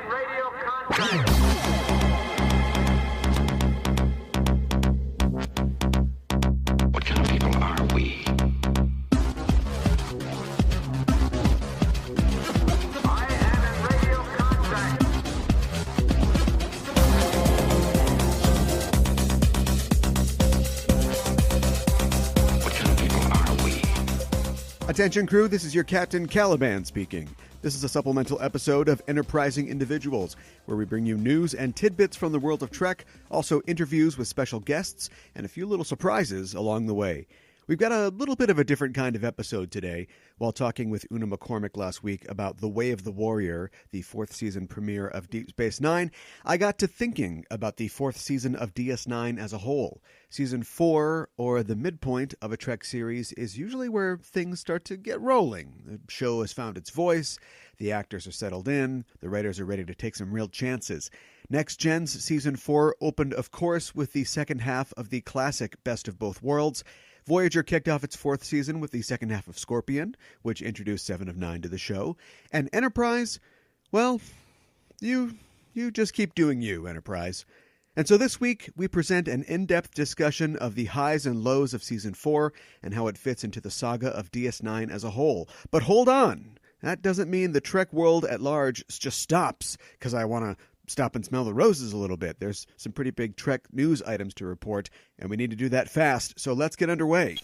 am in radio contact. What kind of people are we? I am in radio contact. What kind of people are we? Attention crew, this is your Captain Caliban speaking. This is a supplemental episode of Enterprising Individuals, where we bring you news and tidbits from the world of Trek, also interviews with special guests, and a few little surprises along the way. We've got a little bit of a different kind of episode today. While talking with Una McCormick last week about The Way of the Warrior, the fourth season premiere of Deep Space Nine, I got to thinking about the fourth season of DS9 as a whole. Season 4, or the midpoint of a Trek series, is usually where things start to get rolling. The show has found its voice, the actors are settled in, the writers are ready to take some real chances. Next Gen's Season 4 opened, of course, with the second half of the classic Best of Both Worlds. Voyager kicked off its fourth season with the second half of Scorpion, which introduced 7 of 9 to the show. And Enterprise, well, you just keep doing you, Enterprise. And so this week, we present an in-depth discussion of the highs and lows of Season 4 and how it fits into the saga of DS9 as a whole. But hold on! That doesn't mean the Trek world at large just stops, because I want to stop and smell the roses a little bit. There's some pretty big Trek news items to report, and we need to do that fast, so let's get underway.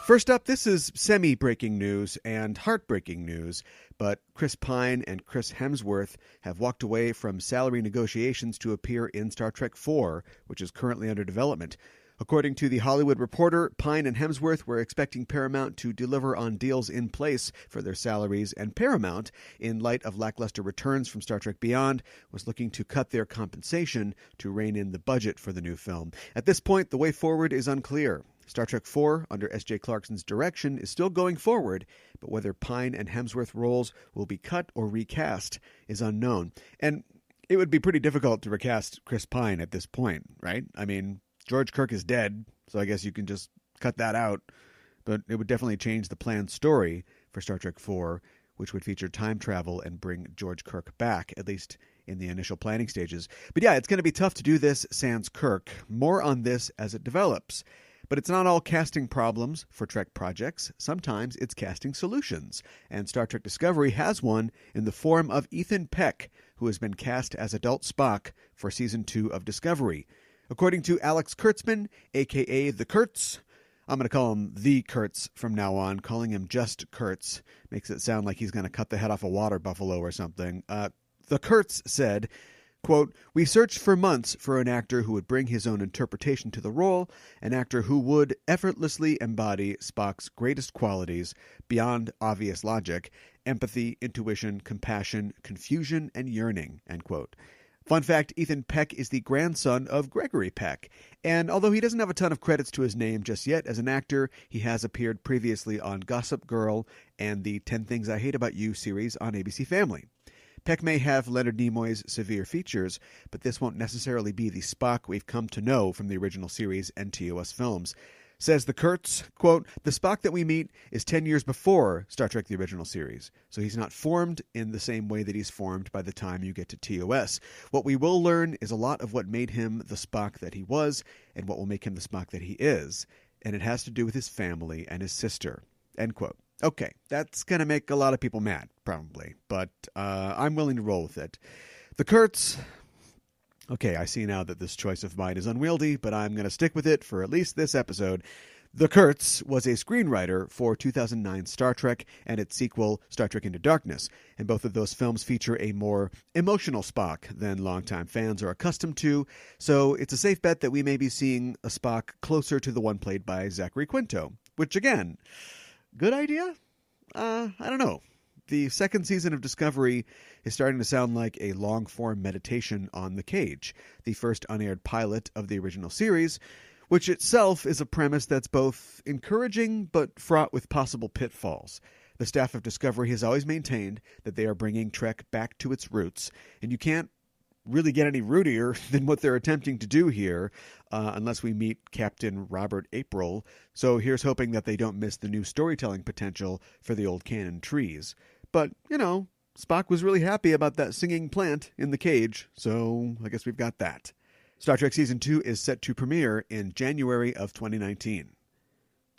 First up, this is semi-breaking news and heartbreaking news, but Chris Pine and Chris Hemsworth have walked away from salary negotiations to appear in Star Trek IV, which is currently under development. According to The Hollywood Reporter, Pine and Hemsworth were expecting Paramount to deliver on deals in place for their salaries, and Paramount, in light of lackluster returns from Star Trek Beyond, was looking to cut their compensation to rein in the budget for the new film. At this point, the way forward is unclear. Star Trek IV, under S.J. Clarkson's direction, is still going forward, but whether Pine and Hemsworth roles will be cut or recast is unknown. And it would be pretty difficult to recast Chris Pine at this point, right? I mean, George Kirk is dead, so I guess you can just cut that out. But it would definitely change the planned story for Star Trek IV, which would feature time travel and bring George Kirk back, at least in the initial planning stages. But yeah, it's going to be tough to do this sans Kirk. More on this as it develops. But it's not all casting problems for Trek projects. Sometimes it's casting solutions. And Star Trek Discovery has one in the form of Ethan Peck, who has been cast as adult Spock for Season 2 of Discovery. According to Alex Kurtzman, a.k.a. The Kurtz, I'm going to call him The Kurtz from now on. Calling him just Kurtz makes it sound like he's going to cut the head off a water buffalo or something. The Kurtz said, quote, "We searched for months for an actor who would bring his own interpretation to the role, an actor who would effortlessly embody Spock's greatest qualities beyond obvious logic, empathy, intuition, compassion, confusion, and yearning," end quote. Fun fact, Ethan Peck is the grandson of Gregory Peck, and although he doesn't have a ton of credits to his name just yet as an actor, he has appeared previously on Gossip Girl and the 10 Things I Hate About You series on ABC Family. Peck may have Leonard Nimoy's severe features, but this won't necessarily be the Spock we've come to know from the original series and TOS films. Says the Kurtz, quote, "The Spock that we meet is 10 years before Star Trek the original series, so he's not formed in the same way that he's formed by the time you get to TOS. What we will learn is a lot of what made him the Spock that he was and what will make him the Spock that he is, and it has to do with his family and his sister," end quote. Okay, that's going to make a lot of people mad, probably, but I'm willing to roll with it. The Kurtz... Okay, I see now that this choice of mine is unwieldy, but I'm going to stick with it for at least this episode. The Kurtz was a screenwriter for 2009 Star Trek and its sequel, Star Trek Into Darkness, and both of those films feature a more emotional Spock than longtime fans are accustomed to, so it's a safe bet that we may be seeing a Spock closer to the one played by Zachary Quinto, which, again, good idea? I don't know. The second season of Discovery is starting to sound like a long-form meditation on the cage, the first unaired pilot of the original series, which itself is a premise that's both encouraging but fraught with possible pitfalls. The staff of Discovery has always maintained that they are bringing Trek back to its roots, and you can't really get any rootier than what they're attempting to do here, unless we meet Captain Robert April. So here's hoping that they don't miss the new storytelling potential for the old canon trees. But, you know, Spock was really happy about that singing plant in the cage, so I guess we've got that. Star Trek Season 2 is set to premiere in January of 2019.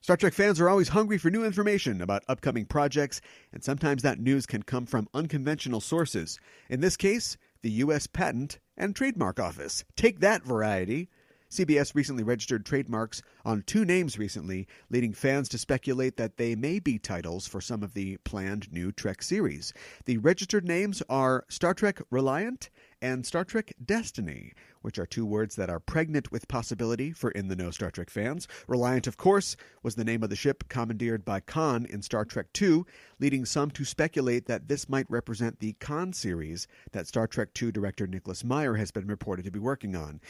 Star Trek fans are always hungry for new information about upcoming projects, and sometimes that news can come from unconventional sources. In this case, the U.S. Patent and Trademark Office. Take that, variety! CBS recently registered trademarks on 2 names recently, leading fans to speculate that they may be titles for some of the planned new Trek series. The registered names are Star Trek Reliant and Star Trek Destiny, which are 2 words that are pregnant with possibility for in-the-know Star Trek fans. Reliant, of course, was the name of the ship commandeered by Khan in Star Trek II, leading some to speculate that this might represent the Khan series that Star Trek II director Nicholas Meyer has been reported to be working on.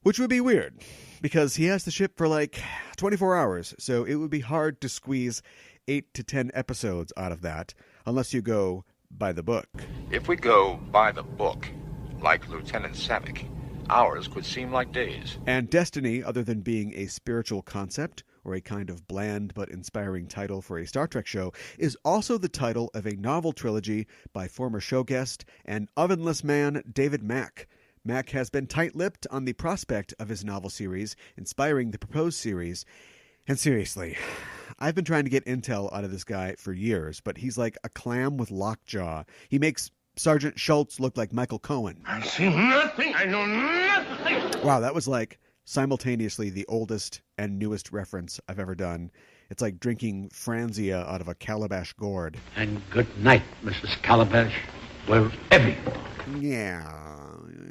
Which would be weird, because he has the ship for like 24 hours, so it would be hard to squeeze 8 to 10 episodes out of that, unless you go by the book. If we go by the book, like Lieutenant Savick, hours could seem like days. And Destiny, other than being a spiritual concept, or a kind of bland but inspiring title for a Star Trek show, is also the title of a novel trilogy by former show guest and ovenless man David Mack. Mack has been tight-lipped on the prospect of his novel series, inspiring the proposed series. And seriously, I've been trying to get intel out of this guy for years, but he's like a clam with lockjaw. He makes Sergeant Schultz look like Michael Cohen. I see nothing. I know nothing. Wow, that was like simultaneously the oldest and newest reference I've ever done. It's like drinking Franzia out of a calabash gourd. And good night, Mrs. Calabash, wherever you are. Yeah,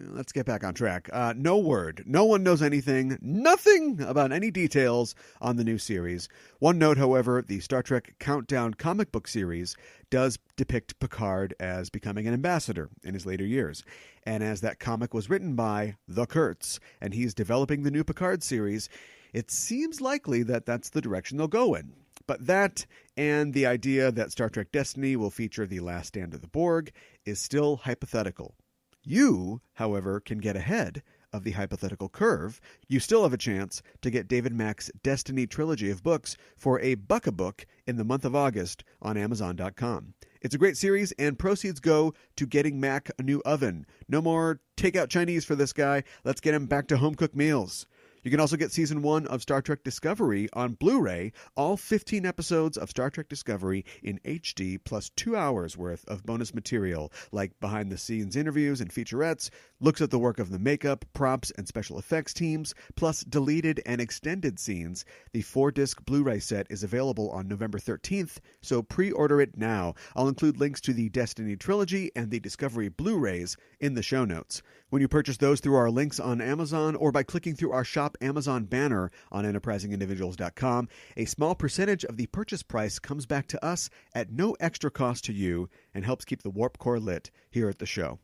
let's get back on track. No word. No one knows anything. Nothing about any details on the new series. One note, however, the Star Trek Countdown comic book series does depict Picard as becoming an ambassador in his later years. And as that comic was written by the Kurtz, and he's developing the new Picard series, it seems likely that that's the direction they'll go in. But that, and the idea that Star Trek Destiny will feature the last stand of the Borg, is still hypothetical. You, however, can get ahead of the hypothetical curve. You still have a chance to get David Mack's Destiny trilogy of books for $1 a book in the month of August on Amazon.com. It's a great series, and proceeds go to getting Mack a new oven. No more takeout Chinese for this guy. Let's get him back to home-cooked meals. You can also get Season 1 of Star Trek Discovery on Blu-ray, all 15 episodes of Star Trek Discovery in HD, plus 2 hours worth of bonus material, like behind-the-scenes interviews and featurettes, looks at the work of the makeup, props, and special effects teams, plus deleted and extended scenes. The 4-disc Blu-ray set is available on November 13th, so pre-order it now. I'll include links to the Destiny Trilogy and the Discovery Blu-rays in the show notes. When you purchase those through our links on Amazon or by clicking through our Shop Amazon banner on enterprisingindividuals.com, a small percentage of the purchase price comes back to us at no extra cost to you and helps keep the Warp Core lit here at the show.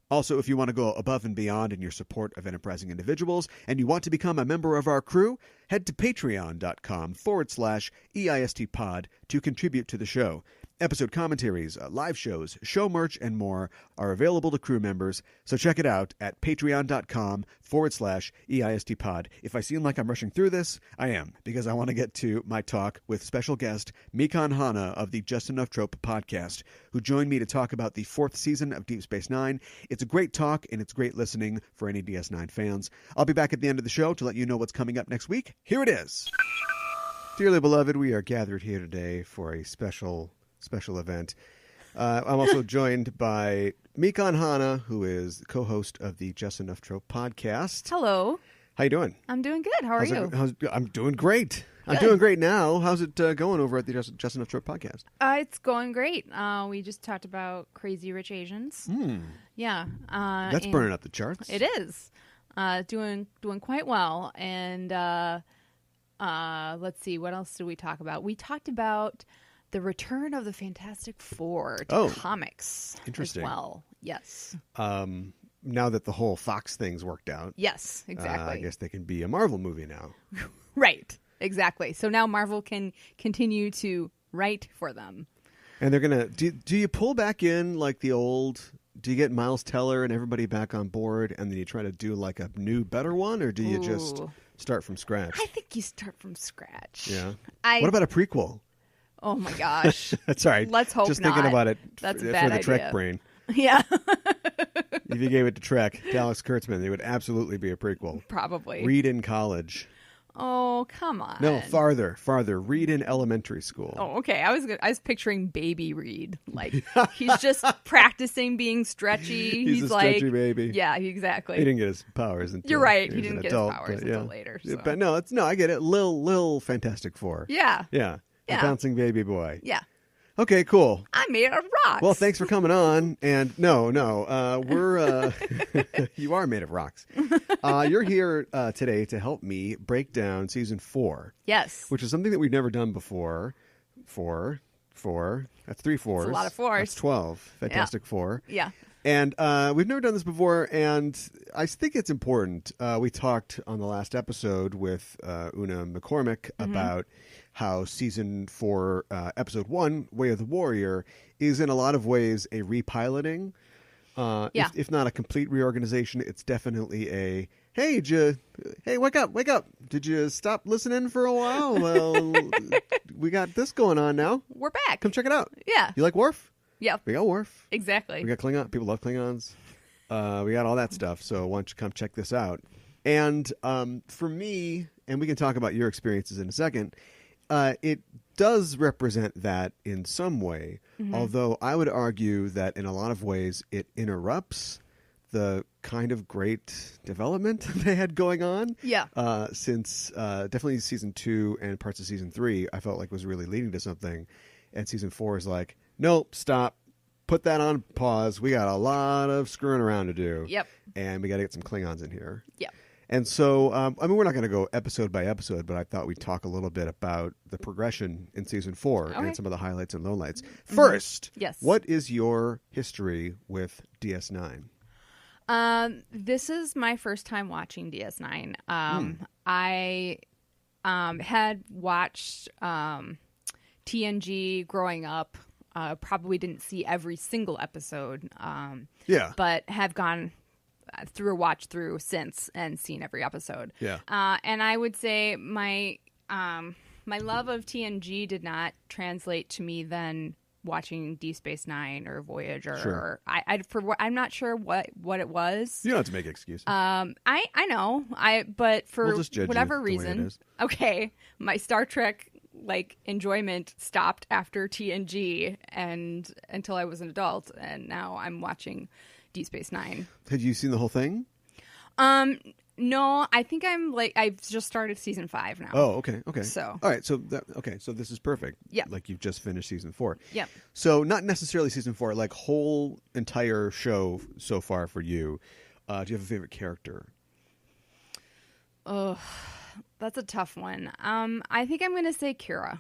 Also, if you want to go above and beyond in your support of Enterprising Individuals and you want to become a member of our crew, head to patreon.com/EISTpod to contribute to the show. Episode commentaries, live shows, show merch, and more are available to crew members, so check it out at patreon.com/EISTpod. If I seem like I'm rushing through this, I am, because I want to get to my talk with special guest Mikanhana of the Just Enough Trope podcast, who joined me to talk about the 4th season of Deep Space Nine. It's a great talk, and it's great listening for any DS9 fans. I'll be back at the end of the show to let you know what's coming up next week. Here it is. Dearly beloved, we are gathered here today for a special event. I'm also joined by Mikanhana, who is the co-host of the Just Enough Trope podcast. Hello. How you doing? I'm doing good. How are you? I'm doing great. I'm Good. doing great now. How's it going over at the Just Enough Trope podcast? It's going great. We just talked about Crazy Rich Asians. Yeah. That's and burning up the charts. It is. Doing quite well. And let's see, what else did we talk about? We talked about the return of the Fantastic Four to comics. Interesting. As well. Yes. Now that the whole Fox thing's worked out. Yes, exactly. I guess they can be a Marvel movie now. Right. Exactly. So now Marvel can continue to write for them. And they're going to... Do you pull back in like the old... Do you get Miles Teller and everybody back on board, and then you try to do like a new, better one, or do you just start from scratch? I think you start from scratch. Yeah. What about a prequel? Oh my gosh. That's all right. Let's hope Just not. thinking about it That's a for bad the idea. Trek brain. Yeah. If you gave it to Trek, to Alex Kurtzman, it would absolutely be a prequel. Probably. Read in college. Oh, come on. No, farther. Read in elementary school. Oh, okay. I was picturing baby Reed. Like he's just practicing being stretchy. He's a like stretchy baby. Yeah, exactly. He didn't get his powers until You're right. he He was didn't an get adult, his powers but until later. So. But no, I get it. Lil Fantastic Four. Yeah. Yeah. The Yeah. bouncing baby boy. Yeah. Okay, cool. I made out of rocks. Well, thanks for coming on. And no, we're you are made of rocks. You're here today to help me break down season 4. Yes. Which is something that we've never done before. Four. That's 3 fours. It's a lot of fours. That's 12. Fantastic Four. Yeah. And we've never done this before, and I think it's important. We talked on the last episode with Una McCormick about how season 4, episode 1, Way of the Warrior, is in a lot of ways a repiloting. If not a complete reorganization, it's definitely a, hey, wake up. Did you stop listening for a while? Well, we got this going on now. We're back. Come check it out. Yeah. You like Worf? Yeah. We got Worf. Exactly. We got Klingon. People love Klingons. We got all that stuff. So why don't you come check this out? And for me, and we can talk about your experiences in a second, it does represent that in some way. Although I would argue that in a lot of ways it interrupts the kind of great development they had going on. Yeah. Since definitely season 2 and parts of season 3, I felt like was really leading to something. And season 4 is like, nope, stop. Put that on pause. We got a lot of screwing around to do. Yep. And we got to get some Klingons in here. Yep. And so, we're not going to go episode by episode, but I thought we'd talk a little bit about the progression in season 4 and some of the highlights and lowlights. First, yes. What is your history with DS9? This is my first time watching DS9. I had watched TNG growing up. Probably didn't see every single episode. But have gone through a watch through since and seen every episode. Yeah. And I would say my love of TNG did not translate to me then watching Deep Space Nine or Voyager. Sure. Or I'm not sure what it was. You don't have to make excuses. I know. But for We'll just judge whatever you the way it reason, is. okay, my Star Trek enjoyment stopped after TNG and until I was an adult, and now I'm watching Deep Space Nine. Had you seen the whole thing? No, I think I've just started season 5 now. Oh, okay. So. All right, so so this is perfect. Yeah. Like you've just finished season 4. Yep. So not necessarily season 4, like whole entire show so far for you. Do you have a favorite character? Oh, that's a tough one. I think I'm going to say Kira.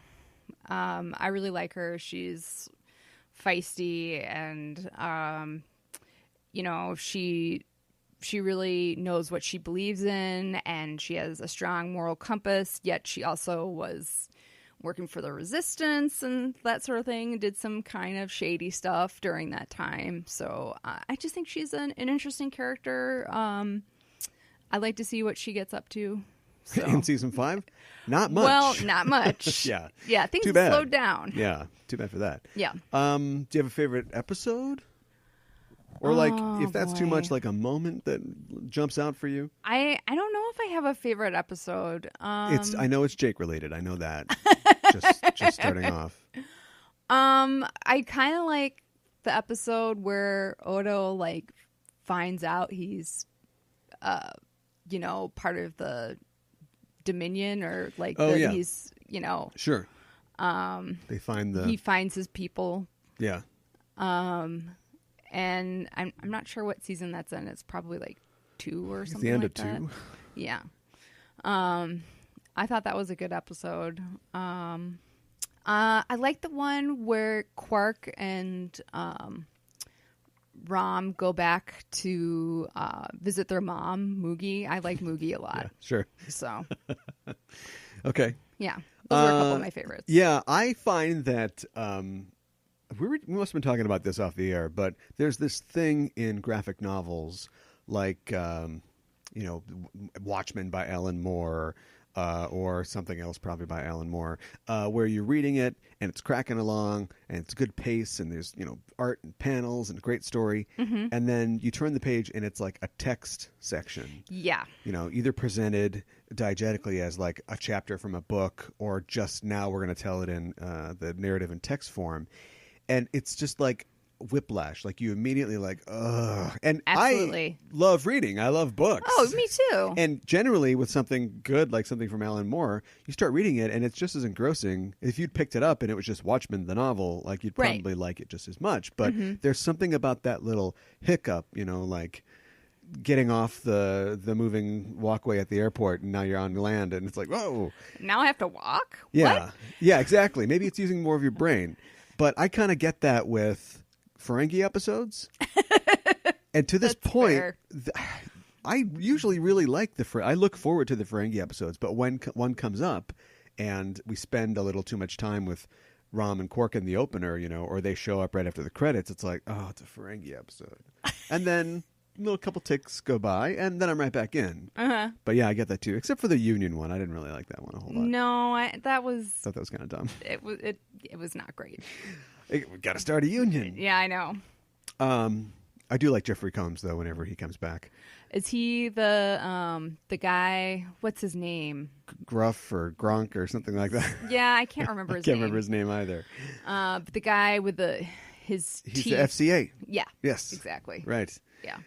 I really like her. She's feisty and, she really knows what she believes in, and she has a strong moral compass, yet she also was working for the resistance and that sort of thing, did some kind of shady stuff during that time. So I just think she's an interesting character. I'd like to see what she gets up to. So. In season 5? Not much. Well, not much. Yeah. Yeah, things Too have bad. slowed down. Yeah, too bad for that. Yeah. Do you have a favorite episode? Or if that's too much, like a moment that jumps out for you? I don't know if I have a favorite episode. I know it's Jake related. I know that. just starting off. I kind of like the episode where Odo finds out he's part of the Dominion, or he's Sure. They find he finds his people. Yeah. And I'm not sure what season that's in. It's probably 2 or something. The end like of that. 2. Yeah. I thought that was a good episode. I like the one where Quark and Rom go back to visit their mom, Moogie. I like Moogie a lot. Yeah, sure. So. Okay. Yeah. Those are a couple of my favorites. Yeah, I find that we must have been talking about this off the air, but there's this thing in graphic novels like Watchmen by Alan Moore, or something else probably by Alan Moore, where you're reading it and it's cracking along and it's good pace and there's, art and panels and great story. Mm-hmm. And then you turn the page and it's like a text section. Yeah. Either presented diegetically as like a chapter from a book or just now we're going to tell it in the narrative in text form. And it's just like whiplash. Like you immediately like, ugh. And Absolutely. I love reading. I love books. Oh, me too. And generally with something good, like something from Alan Moore, you start reading it and it's just as engrossing. If you'd picked it up and it was just Watchmen, the novel, like you'd probably like it just as much. But there's something about that little hiccup, like getting off the moving walkway at the airport and now you're on land and it's like, whoa. Now I have to walk? Yeah. What? Yeah, exactly. Maybe it's using more of your brain. But I kind of get that with Ferengi episodes. And to this point, I usually really like I look forward to the Ferengi episodes, but when one comes up and we spend a little too much time with Rom and Quark in the opener, or they show up right after the credits, it's like, oh, it's a Ferengi episode. And then a little couple ticks go by, and then I'm right back in. Uh-huh. But yeah, I get that too, except for the Union one. I didn't really like that one a whole lot. No, thought that was kind of dumb. It was not great. We got to start a union. Yeah, I know. I do like Jeffrey Combs though. Whenever he comes back, is he the guy? What's his name? Gruff or Gronk or something like that. Yeah, I can't remember his name. name. Remember his name either. But the guy with his He's teeth. the FCA. Yeah. Yes. Exactly. Right. Yeah.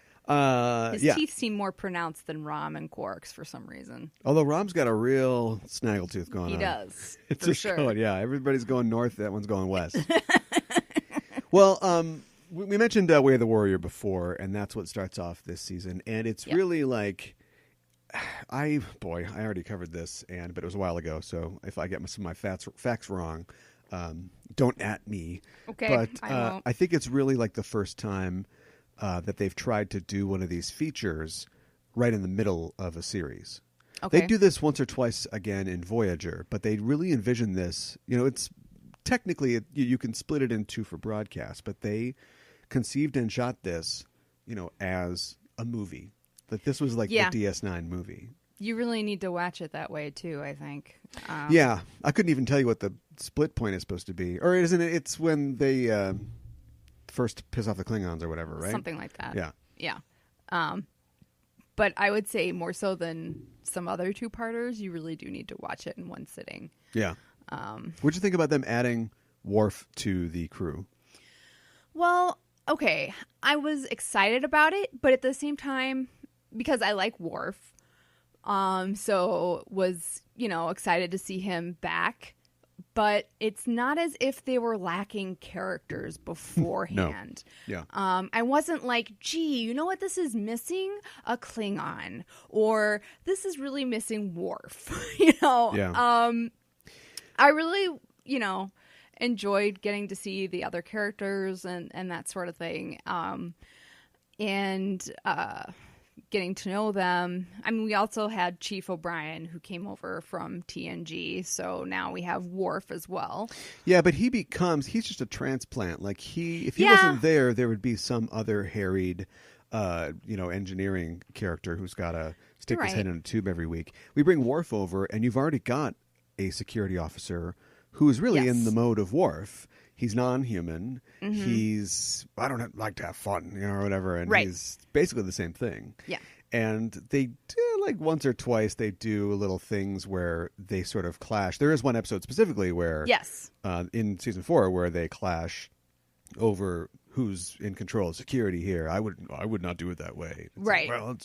His teeth seem more pronounced than Rom and Quark's for some reason. Although Rom's got a real snaggletooth going on. He does. It's for just sure. going, yeah, everybody's going north. That one's going west. Well, we mentioned Way of the Warrior before, and that's what starts off this season. And it's really like, I already covered this, but it was a while ago. So if I get some of my facts wrong, don't at me. Okay, but I won't. I think it's really like the first time that they've tried to do one of these features right in the middle of a series. Okay. They do this once or twice again in Voyager, but they really envision this. It's technically you can split it in two for broadcast, but they conceived and shot this, as a movie. That this was like the DS9 movie. You really need to watch it that way too, I think. Yeah, I couldn't even tell you what the split point is supposed to be, or isn't it? It's when they first piss off the Klingons or whatever, right? Something like that. Yeah. Yeah. But I would say more so than some other two-parters, you really do need to watch it in one sitting. Yeah. What'd you think about them adding Worf to the crew? Well, okay. I was excited about it, but at the same time, because I like Worf, so was, excited to see him back. But it's not as if they were lacking characters beforehand. No. Yeah. I wasn't like, gee, you know what this is missing? A Klingon. Or this is really missing Worf. Yeah. I really, enjoyed getting to see the other characters and that sort of thing. And getting to know them. I mean, we also had Chief O'Brien who came over from TNG, so now we have Worf as well. Yeah, but he's just a transplant. Like if he wasn't there would be some other harried, engineering character who's got to stick his head in a tube every week. We bring Worf over, and you've already got a security officer who is really in the mode of Worf. He's non-human. Mm-hmm. I don't like to have fun, or whatever. And he's basically the same thing. Yeah. And they do, like once or twice, they do little things where they sort of clash. There is one episode specifically where, in season 4, where they clash over who's in control of security here. I would not do it that way. It's right. Like, well,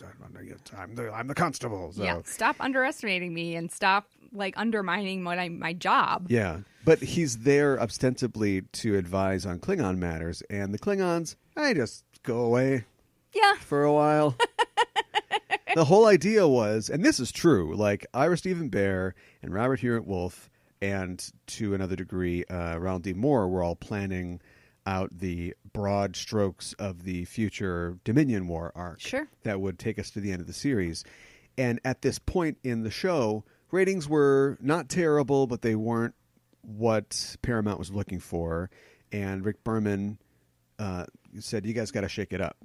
I'm the constable. So. Yeah. Stop underestimating me and stop undermining my job. Yeah. But he's there ostensibly to advise on Klingon matters, and the Klingons, I just go away. Yeah. For a while. The whole idea was, and this is true, like Ira Stephen Bear and Robert Hewitt Wolf, and to another degree, Ronald D. Moore were all planning out the broad strokes of the future Dominion War arc that would take us to the end of the series. And at this point in the show, ratings were not terrible, but they weren't what Paramount was looking for. And Rick Berman said, you guys got to shake it up.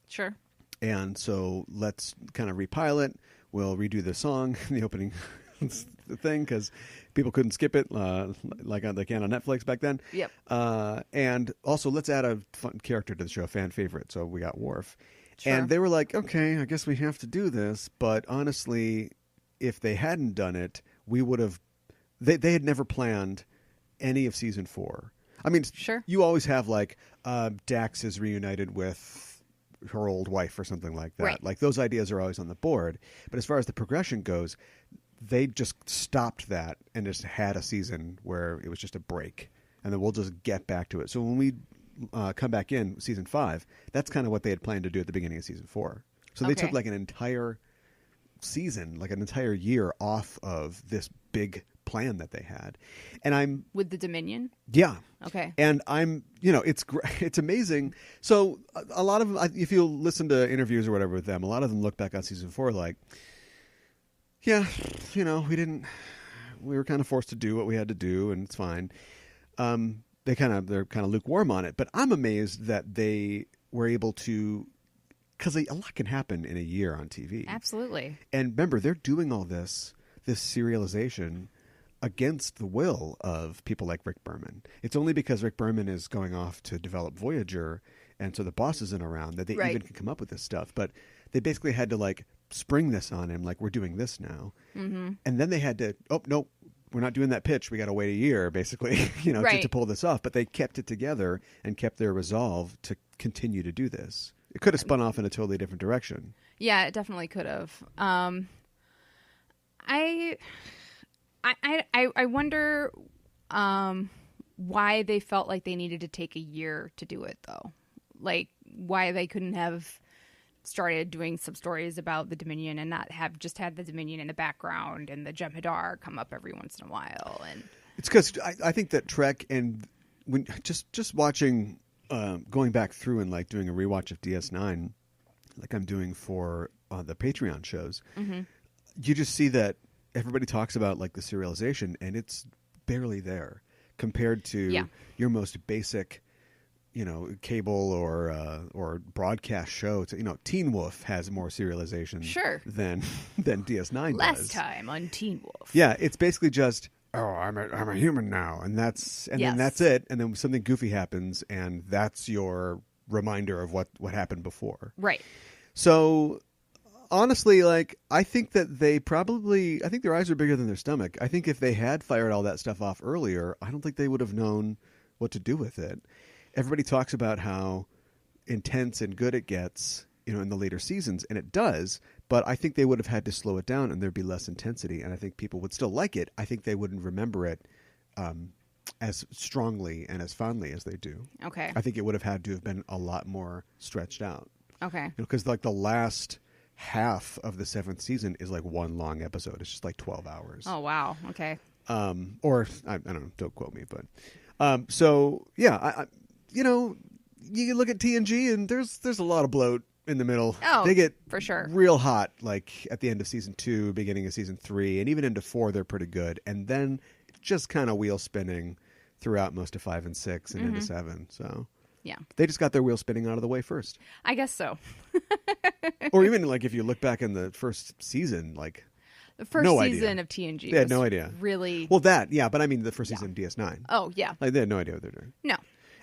Sure. And so let's kind of repilot. We'll redo the song, the opening It's the thing because people couldn't skip it like they can on Netflix back then. Yep. And also, let's add a fun character to the show, fan favorite. So we got Worf. Sure. And they were like, okay, I guess we have to do this. But honestly, if they hadn't done it, we would have... They had never planned any of season 4. I mean, sure. You always have like Dax is reunited with her old wife or something like that. Right. Like those ideas are always on the board. But as far as the progression goes, they just stopped that and just had a season where it was just a break. And then we'll just get back to it. So when we come back in season 5, that's kind of what they had planned to do at the beginning of season 4. So they took like an entire season, like an entire year off of this big plan that they had. And I'm with the Dominion. Yeah. Okay. And I'm, it's amazing. So a lot of them, if you listen to interviews or whatever with them, a lot of them look back on season 4 like, yeah, we were kind of forced to do what we had to do, and it's fine. They're kind of lukewarm on it, but I'm amazed that they were able to, because a lot can happen in a year on TV. Absolutely. And remember, they're doing all this serialization against the will of people like Rick Berman. It's only because Rick Berman is going off to develop Voyager, and so the boss isn't around, that they even can come up with this stuff. But they basically had to like spring this on him, like, we're doing this now. Mm-hmm. And then they had to, oh, no, we're not doing that pitch. We got to wait a year, basically, to pull this off. But they kept it together and kept their resolve to continue to do this. It could have spun off in a totally different direction. Yeah, it definitely could have. I wonder why they felt like they needed to take a year to do it, though. Like, why they couldn't have started doing some stories about the Dominion and not have just had the Dominion in the background and the Jem'Hadar come up every once in a while. And it's because I think that Trek, and when just watching, going back through and like doing a rewatch of DS9, like I'm doing for the Patreon shows, you just see that everybody talks about like the serialization, and it's barely there compared to your most basic, cable or broadcast show. Teen Wolf has more serialization than DS9 Last does. time on Teen Wolf. Yeah, it's basically just, I'm a human now, and then that's it, and then something goofy happens, and that's your reminder of what happened before. Right. So honestly, like, I think that I think their eyes are bigger than their stomach. I think if they had fired all that stuff off earlier, I don't think they would have known what to do with it. Everybody talks about how intense and good it gets, in the later seasons, and it does, but I think they would have had to slow it down and there'd be less intensity, and I think people would still like it. I think they wouldn't remember it as strongly and as fondly as they do. Okay. I think it would have had to have been a lot more stretched out. Okay. Because like the last half of the 7th season is like one long episode. It's just like 12 hours. Oh, wow. Okay. Or I don't know, don't quote me, but so yeah, you can look at TNG and there's a lot of bloat in the middle. Oh, they get for sure real hot like at the end of season 2, beginning of season 3, and even into 4 they're pretty good, and then just kind of wheel spinning throughout most of 5 and 6 and into 7. So yeah, they just got their wheel spinning out of the way first. I guess so. Or even like if you look back in the first season, like the first season of TNG, they had no idea. Really? Well, but I mean the first season of DS9. Oh yeah, like they had no idea what they're doing. No.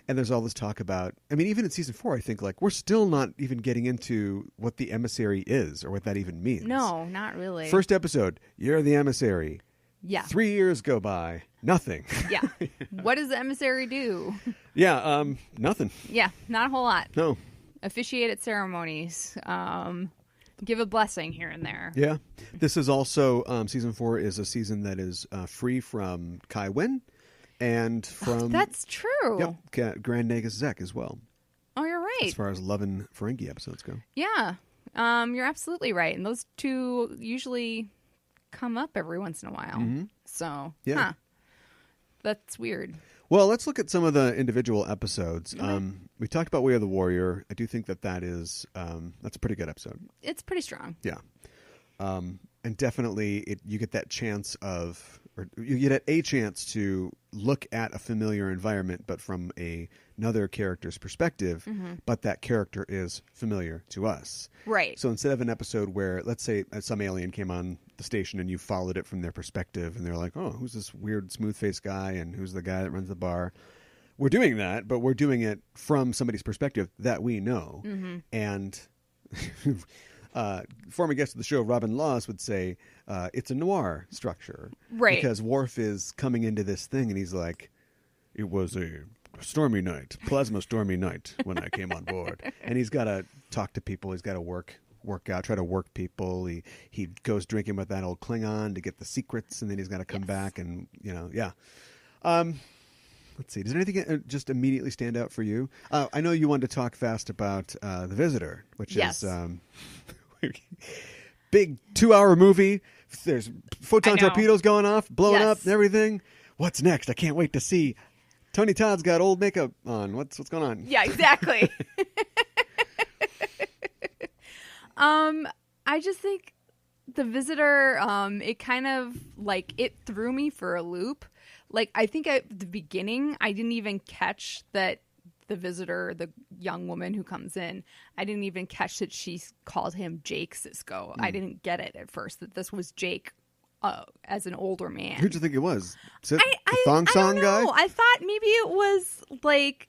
And there's all this talk about, I mean, even in season 4, I think like we're still not even getting into what the emissary is or what that even means. No, not really. First episode, you're the emissary. Yeah. 3 years go by, nothing. Yeah. What does the emissary do? Yeah, nothing. Yeah, not a whole lot. No. Officiate at ceremonies. Give a blessing here and there. Yeah. This is also, season 4 is a season that is free from Kai Wynn and from... that's true. Yep, Grand Nagus Zek as well. Oh, you're right. As far as Love and Ferengi episodes go. Yeah. You're absolutely right. And those two usually come up every once in a while. Mm-hmm. So, yeah. That's weird. Well, let's look at some of the individual episodes. Okay. We talked about Way of the Warrior. I do think that is that's a pretty good episode. It's pretty strong. Yeah. And definitely you get that chance of or you get a chance to look at a familiar environment, but from another character's perspective, but that character is familiar to us. Right. So instead of an episode where, let's say, some alien came on the station and you followed it from their perspective, and they're like, oh, who's this weird smooth-faced guy, and who's the guy that runs the bar? We're doing that, but we're doing it from somebody's perspective that we know. And former guest of the show, Robin Laws, would say it's a noir structure. Right. Because Worf is coming into this thing and he's like, it was a stormy night, plasma stormy night when I came on board. And he's got to talk to people. He's got to work out, try to work people. He goes drinking with that old Klingon to get the secrets, and then he's got to come back and, yeah. Let's see. Does anything just immediately stand out for you? I know you wanted to talk fast about The Visitor, which is big 2-hour movie. There's photon torpedoes going off, blowing up and everything. What's next? I can't wait to see. Tony Todd's got old makeup on. What's going on? Yeah, exactly. I just think The Visitor, it kind of it threw me for a loop. I think at the beginning, I didn't even catch that the visitor, the young woman who comes in, I didn't even catch that she called him Jake Sisko. I didn't get it at first, that this was Jake as an older man. Who'd you think it was? The Thong Song guy? I thought maybe it was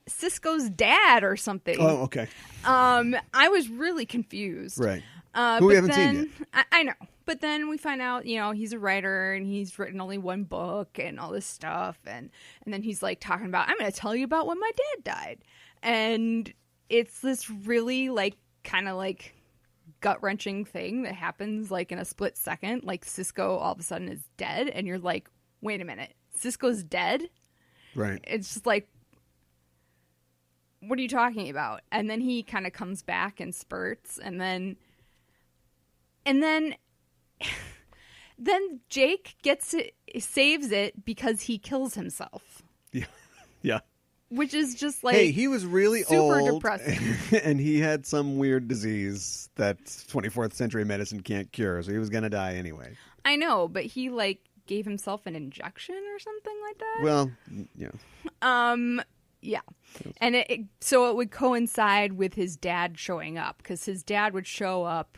Sisko's dad or something. Oh, okay. I was really confused. Right. Who we haven't seen yet. I know. But then we find out, he's a writer and he's written only one book and all this stuff. And then he's talking about, I'm going to tell you about when my dad died. And it's this really kind of gut-wrenching thing that happens in a split second. Sisko all of a sudden is dead. And you're like, wait a minute, Sisko's dead? Right. It's just what are you talking about? And then he kind of comes back in spurts. And then Jake saves it because he kills himself. Yeah. Which is just hey, he was really super old, depressing. And he had some weird disease that 24th century medicine can't cure, so he was going to die anyway. I know, but he gave himself an injection or something like that. Well, yeah. Yeah. And so it would coincide with his dad showing up, because his dad would show up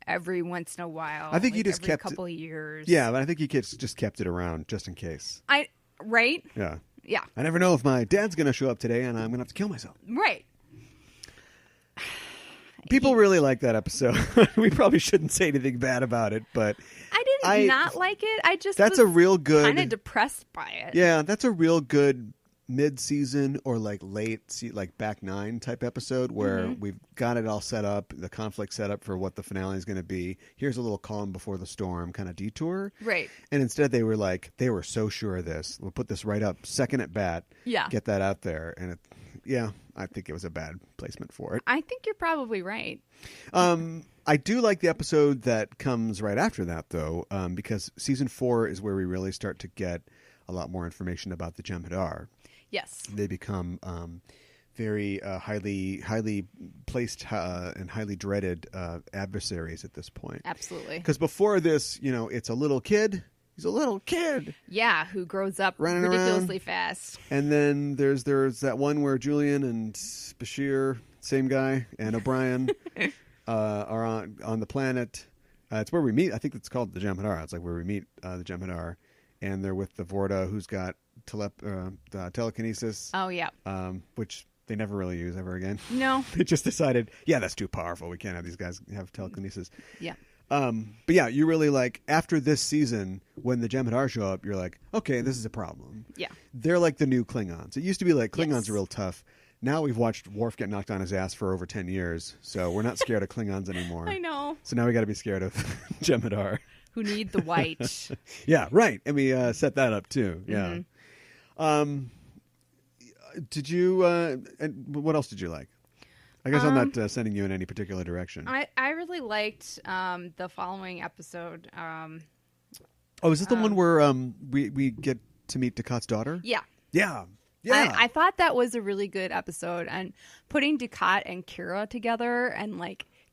every once in a while. I think he just kept a couple of years. Yeah, but I think he just kept it around just in case. Right? Yeah. Yeah. I never know if my dad's going to show up today and I'm going to have to kill myself. Right. People really like that episode. We probably shouldn't say anything bad about it, but I didn't not like it. I just that's a real good kind of depressed by it. Yeah, that's a real good mid-season or late back 9 type episode where we've got it all set up, the conflict set up for what the finale is going to be. Here's a little calm before the storm kind of detour. Right. And instead they were so sure of this. We'll put this right up, second at bat. Yeah. Get that out there. And I think it was a bad placement for it. I think you're probably right. I do like the episode that comes right after that, though, because season 4 is where we really start to get a lot more information about the Jem'Hadar. Yes. They become very highly placed and highly dreaded adversaries at this point. Absolutely. Because before this, it's a little kid. He's a little kid. Yeah, who grows up running ridiculously around fast. And then there's that one where Julian and Bashir, same guy, and O'Brien are on the planet. It's where we meet. I think it's called the Jem'Hadar. It's where we meet the Jem'Hadar. And they're with the Vorta, who's got telekinesis. Oh, yeah. Which they never really use ever again. No. They just decided, that's too powerful. We can't have these guys have telekinesis. Yeah. But yeah, you really after this season, when the Jem'Hadar show up, you're like, okay, this is a problem. Yeah. They're like the new Klingons. It used to be Klingons are real tough. Now we've watched Worf get knocked on his ass for over 10 years, so we're not scared of Klingons anymore. I know. So now we got to be scared of Jem'Hadar. Who need the white. Yeah, right. And we set that up too. Yeah. Did you? And what else did you like? I guess I'm not sending you in any particular direction. I really liked the following episode. Is this the one where we get to meet Ducat's daughter? Yeah. Yeah. Yeah. I thought that was a really good episode, and putting Ducat and Kira together and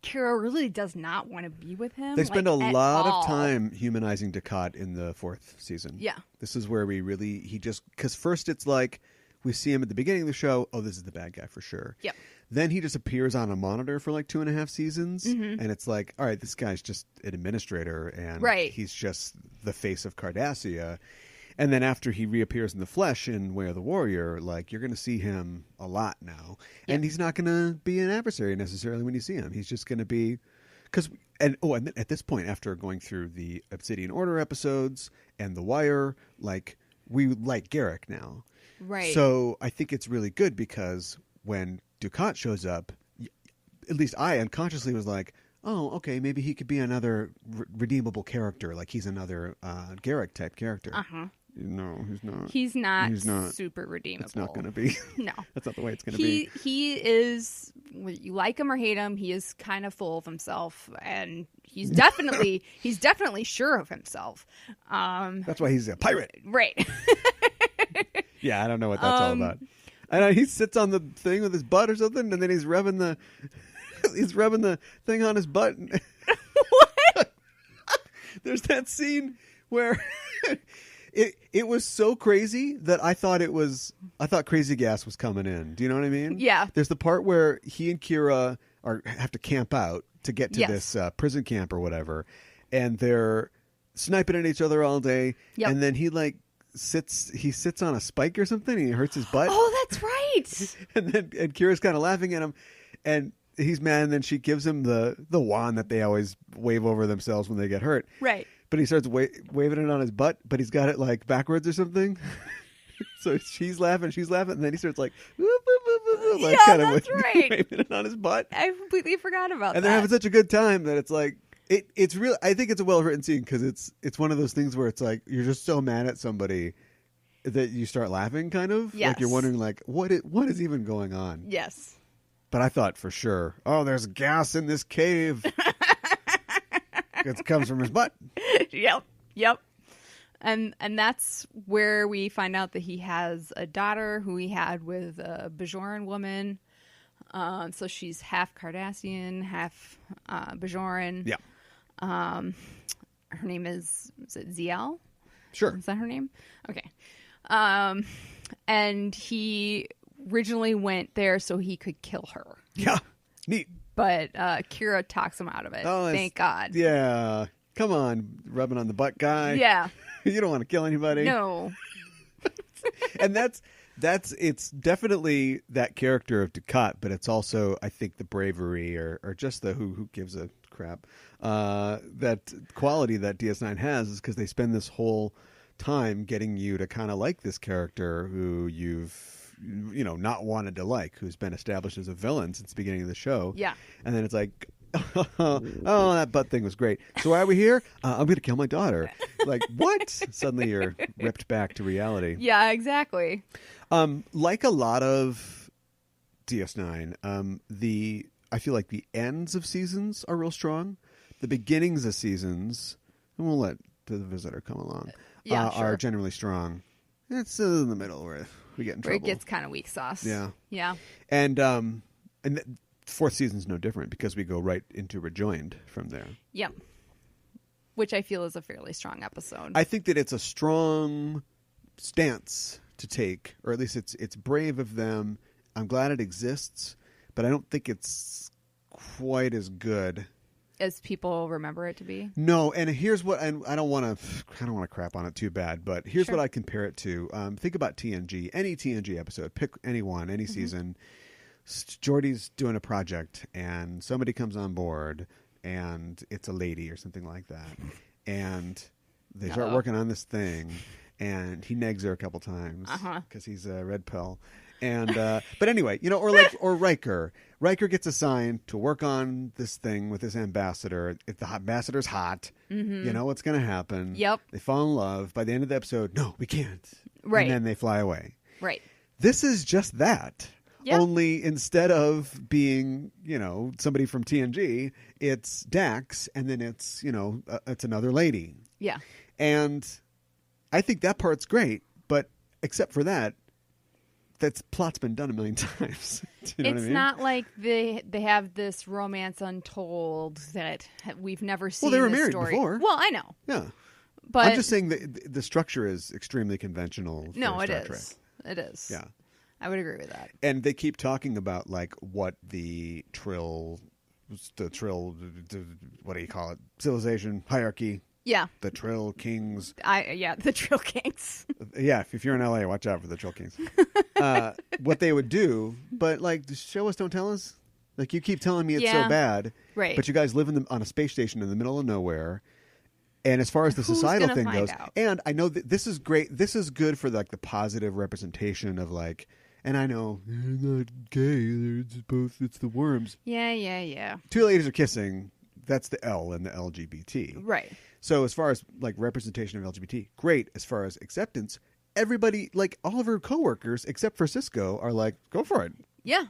Kira really does not want to be with him. They spend a at lot all. of time humanizing Dukat in the 4th season. Yeah. This is where because first it's like we see him at the beginning of the show. Oh, this is the bad guy for sure. Yep. Then he just appears on a monitor for like 2.5 seasons. Mm-hmm. And it's like, all right, this guy's just an administrator and he's just the face of Cardassia. And then after he reappears in the flesh in Way of the Warrior, like you're going to see him a lot now. Yep. And he's not going to be an adversary necessarily when you see him. He's just going to be... And then at this point, after going through the Obsidian Order episodes and The Wire, like we like Garrick now. Right. So I think it's really good because when Dukat shows up, at least I unconsciously was like, oh, okay, maybe he could be another redeemable character. Like he's another Garrick type character. Uh-huh. No, he's not. He's not super redeemable. It's not going to be. No. That's not the way it's going to be. He is, you like him or hate him, he is kind of full of himself, and he's definitely sure of himself. That's why he's a pirate. Right. Yeah, I don't know what that's all about. I know he sits on the thing with his butt or something, and then he's rubbing the thing on his butt. What? There's that scene where it was so crazy that I thought crazy gas was coming in. Do you know what I mean? Yeah. There's the part where he and Kira have to camp out to get to this prison camp or whatever, and they're sniping at each other all day. Yep. And then he sits on a spike or something and he hurts his butt. Oh, that's right. and Kira's kind of laughing at him, and he's mad, and then she gives him the wand that they always wave over themselves when they get hurt. Right. But he starts waving it on his butt, but he's got it like backwards or something. So she's laughing, and then he starts like, whoop, whoop, whoop, whoop, like yeah, kind of that's right. waving it on his butt. I completely forgot about that. And they're having such a good time that it's like, it's real. I think it's a well written scene because it's one of those things where it's like you're just so mad at somebody that you start laughing, kind of. Yes. Like you're wondering, like, what is even going on? Yes. But I thought for sure, oh, there's gas in this cave. It comes from his butt. Yep. And that's where we find out that he has a daughter who he had with a Bajoran woman. So she's half Cardassian, half Bajoran. Yeah. Her name is it Ziel? Sure. Is that her name? Okay. And he originally went there so he could kill her. Yeah. Neat. But Kira talks him out of it. Oh, thank God. Yeah. Come on, rubbing on the butt guy. Yeah. You don't want to kill anybody. No. And it's definitely that character of Dukat, but it's also, I think, the bravery or just the who gives a crap. That quality that DS9 has is because they spend this whole time getting you to kind of like this character who you've not wanted to like, who's been established as a villain since the beginning of the show. Yeah. And then it's like, oh, that butt thing was great. So why are we here? I'm going to kill my daughter. Like, what? Suddenly you're ripped back to reality. Yeah, exactly. Like a lot of DS9, I feel like the ends of seasons are real strong. The beginnings of seasons, and we'll let the visitor come along, sure. are generally strong. It's in the middle where we get in trouble. Where it gets kind of weak sauce. Yeah. Yeah. And the fourth season's no different because we go right into Rejoined from there. Yep. Which I feel is a fairly strong episode. I think that it's a strong stance to take, or at least it's brave of them. I'm glad it exists, but I don't think it's quite as good as people remember it to be. No, and here's what, and I don't want to crap on it too bad, but here's what I compare it to. Think about TNG, any TNG episode, pick any one, any season. Geordi's doing a project, and somebody comes on board, and it's a lady or something like that, and they start working on this thing, and he negs her a couple times because he's a red pill. And but anyway, or Riker. Riker gets assigned to work on this thing with this ambassador. If the ambassador's hot, you know what's going to happen. Yep. They fall in love. By the end of the episode, no, we can't. Right. And then they fly away. Right. This is just that. Yep. Only instead of being, somebody from TNG, it's Dax, and then it's, it's another lady. Yeah. And I think that part's great, but except for that, That plot's been done a million times. Do you know It's what I mean? not like they have this romance untold that we've never seen. Well, they were this married story. before. Well, I know. Yeah. But I'm just saying that the structure is extremely conventional for no, it Star is. Trek. It is. Yeah. I would agree with that. And they keep talking about like what the what do you call it? Civilization, hierarchy, Yeah. the Trill Kings. The Trill Kings. Yeah, if you're in LA, watch out for the Trill Kings. What they would do, but like show us, don't tell us. Like you keep telling me it's so bad, right? But you guys live on a space station in the middle of nowhere. And as far as the Who's societal gonna thing find goes, out? and I know that this is great. This is good for like the positive representation of like. And I know they're not gay. It's the worms. Yeah. Two ladies are kissing. That's the L in the LGBT. Right. So as far as like representation of LGBT, great. As far as acceptance, everybody, like all of her coworkers, except for Cisco, are like, go for it. Yeah.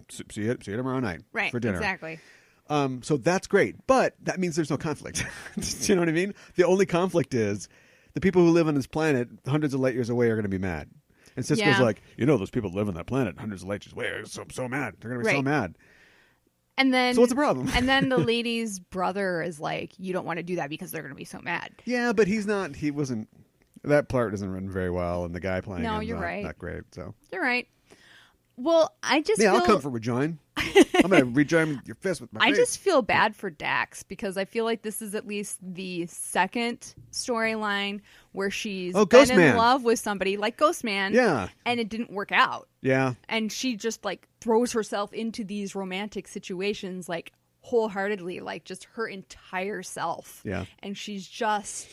See you tomorrow night Right. for dinner. Exactly. So that's great. But that means there's no conflict. Do you know what I mean? The only conflict is the people who live on this planet hundreds of light years away are going to be mad. And Cisco's like, those people live on that planet hundreds of light years away. So mad. They're going to be so mad. And then, so what's the problem? And then the lady's brother is like, you don't want to do that because they're going to be so mad. Yeah, but he wasn't. That part isn't written very well, and the guy playing you're right. Not great. So you're right. Well, I just feel... I'll come for rejoin. I'm going to rejoin your fist with my face. I just feel bad for Dax because I feel like this is at least the second storyline where she's been in love with somebody like Ghostman. Yeah. And it didn't work out. Yeah. And she just like throws herself into these romantic situations like wholeheartedly, like just her entire self. Yeah. And she's just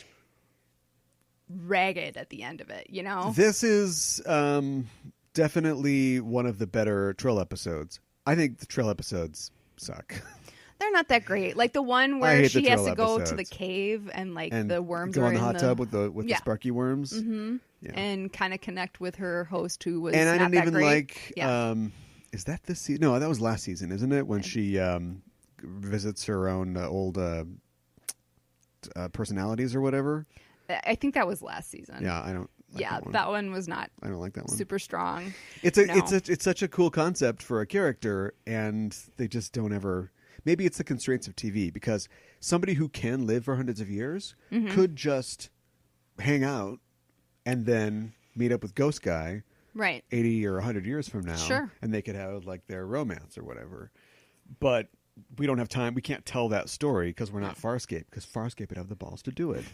ragged at the end of it, you know? This is definitely one of the better Trill episodes. I think the Trill episodes suck. They're not that great. Like the one where she has to go to the cave and like the worms go are in the hot tub with the yeah. sparky worms. Mm-hmm. Yeah. And kind of connect with her host who was and I not didn't even great. like yeah. Is that this season? No, that was last season, isn't it? When she visits her own old personalities or whatever. I think that was last season. Yeah, I don't like that one was not I don't like that one. super strong. It's such a cool concept for a character, and they just don't ever. Maybe it's the constraints of TV, because somebody who can live for hundreds of years could just hang out and then meet up with Ghost Guy, right, 80 or 100 years from now, sure, and they could have like their romance or whatever. But we don't have time. We can't tell that story because we're not Farscape, because Farscape would have the balls to do it.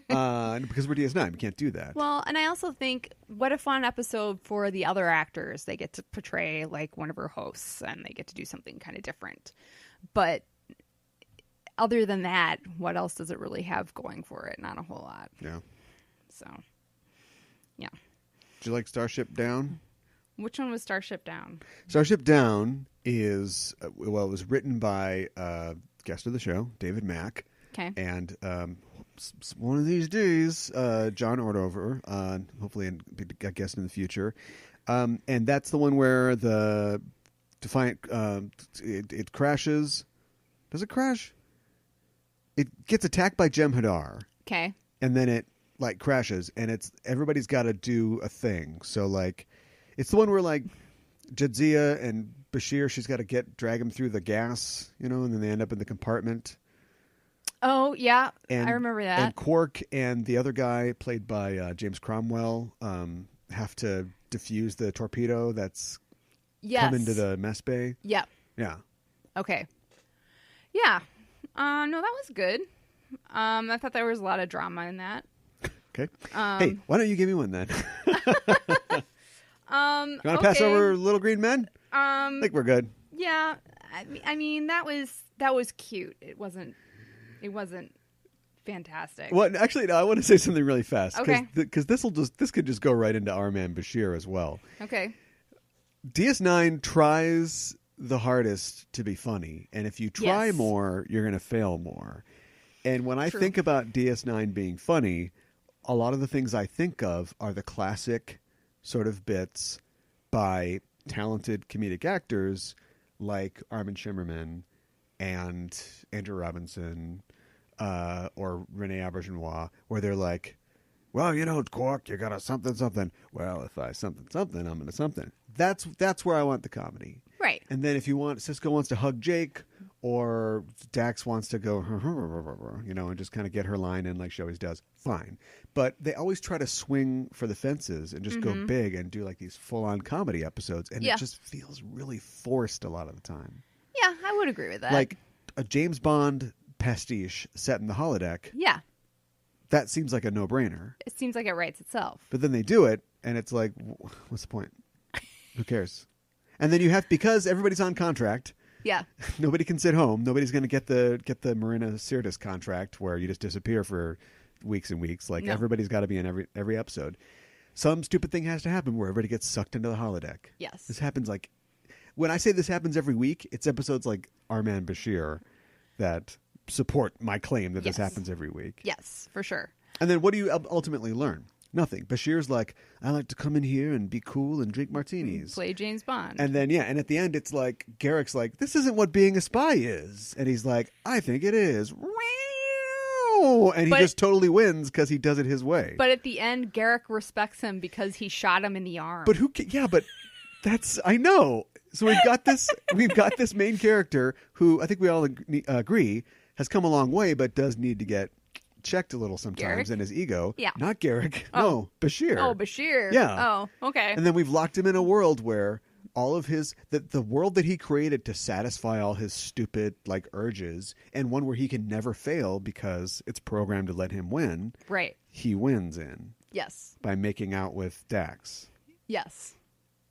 Because we're DS9, we can't do that. Well, and I also think, what a fun episode for the other actors. They get to portray like one of her hosts, and they get to do something kind of different. But other than that, what else does it really have going for it? Not a whole lot. Yeah. So, yeah. Did you like Starship Down? Which one was Starship Down? Starship Down is, it was written by guest of the show, David Mack. Okay. And one of these days, John Ordover, hopefully a guest in the future. And that's the one where the Defiant, it crashes. Does it crash? It gets attacked by Jem'Hadar. Okay. And then it like crashes, and everybody's got to do a thing. So like, it's the one where like Jadzia and Bashir, she's got to drag him through the gas, and then they end up in the compartment. Oh yeah, and, I remember that. And Quark and the other guy, played by James Cromwell, have to defuse the torpedo that's come into the mess bay. Yep. Yeah. Okay. Yeah. No, that was good. I thought there was a lot of drama in that. Okay. Hey, why don't you give me one then? You want to okay. pass over Little Green Men? I think we're good. Yeah. I mean, that was cute. It wasn't fantastic. Well, actually, no, I want to say something really fast. Okay. Because this could just go right into our man Bashir as well. Okay. DS9 tries the hardest to be funny, and if you try Yes. more, you're going to fail more. And when I True. think about DS9 being funny, a lot of the things I think of are the classic sort of bits by talented comedic actors like Armin Shimmerman and Andrew Robinson or Rene Auberjonois, where they're like, well, Quark, you got to something. Well, if I something, I'm going to something. That's where I want the comedy. Right. And then if you want, Cisco wants to hug Jake, or Dax wants to go, and just kind of get her line in like she always does, fine. But they always try to swing for the fences and just go big and do like these full-on comedy episodes, and it just feels really forced a lot of the time. Yeah, I would agree with that. Like a James Bond pastiche set in the holodeck. Yeah. That seems like a no-brainer. It seems like it writes itself. But then they do it, and it's like, what's the point? Who cares? And then you have, because everybody's on contract. Yeah. Nobody can sit home. Nobody's going to get the Marina Sirtis contract where you just disappear for weeks and weeks. Like everybody's got to be in every episode. Some stupid thing has to happen where everybody gets sucked into the holodeck. Yes. This happens like, when I say this happens every week, it's episodes like Our Man Bashir that support my claim that this happens every week. Yes, for sure. And then what do you ultimately learn? Nothing. Bashir's like, I like to come in here and be cool and drink martinis. Play James Bond. And then, and at the end, it's like, Garrick's like, this isn't what being a spy is. And he's like, I think it is. And he just totally wins because he does it his way. But at the end, Garrick respects him because he shot him in the arm. But but that's, I know. So we've got this main character who I think we all agree has come a long way, but does need to get checked a little sometimes in his ego. Yeah. Not Garrick. Oh. No, Bashir. Oh, Bashir. Yeah. Oh, okay. And then we've locked him in a world where all of his, the world that he created to satisfy all his stupid like urges, and one where he can never fail because it's programmed to let him win. Right. He wins in. Yes. By making out with Dax. Yes.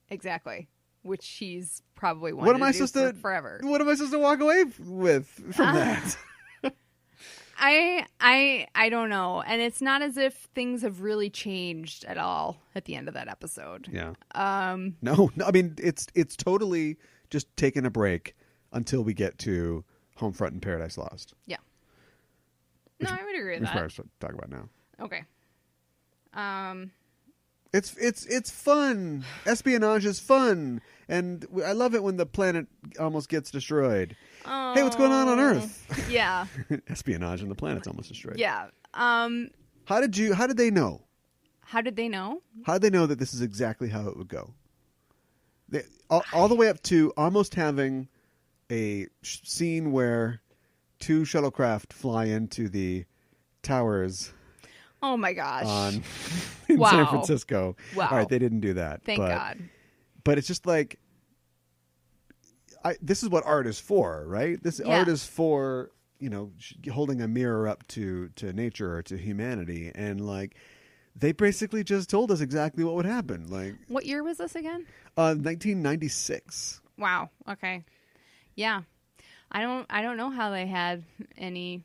Exactly. Which he's probably wanted to do forever. What am I supposed to walk away with from that? I don't know. And it's not as if things have really changed at all at the end of that episode. Yeah. No, I mean, it's totally just taking a break until we get to Homefront and Paradise Lost. Yeah. No, I would agree with that. Which we're talking about now. Okay. It's fun. Espionage is fun. And I love it when the planet almost gets destroyed. Oh, hey, what's going on Earth? Yeah. Espionage and the planet's almost destroyed. Yeah. How did they know? How did they know? How did they know that this is exactly how it would go? All the way up to almost having a scene where 2 shuttlecraft fly into the towers. Oh my gosh. In San Francisco. Wow. All right, they didn't do that. Thank God. But it's just like, this is what art is for, right? Art is for, holding a mirror up to nature or to humanity. And like, they basically just told us exactly what would happen. Like, what year was this again? 1996. Wow. Okay. Yeah. I don't know how they had any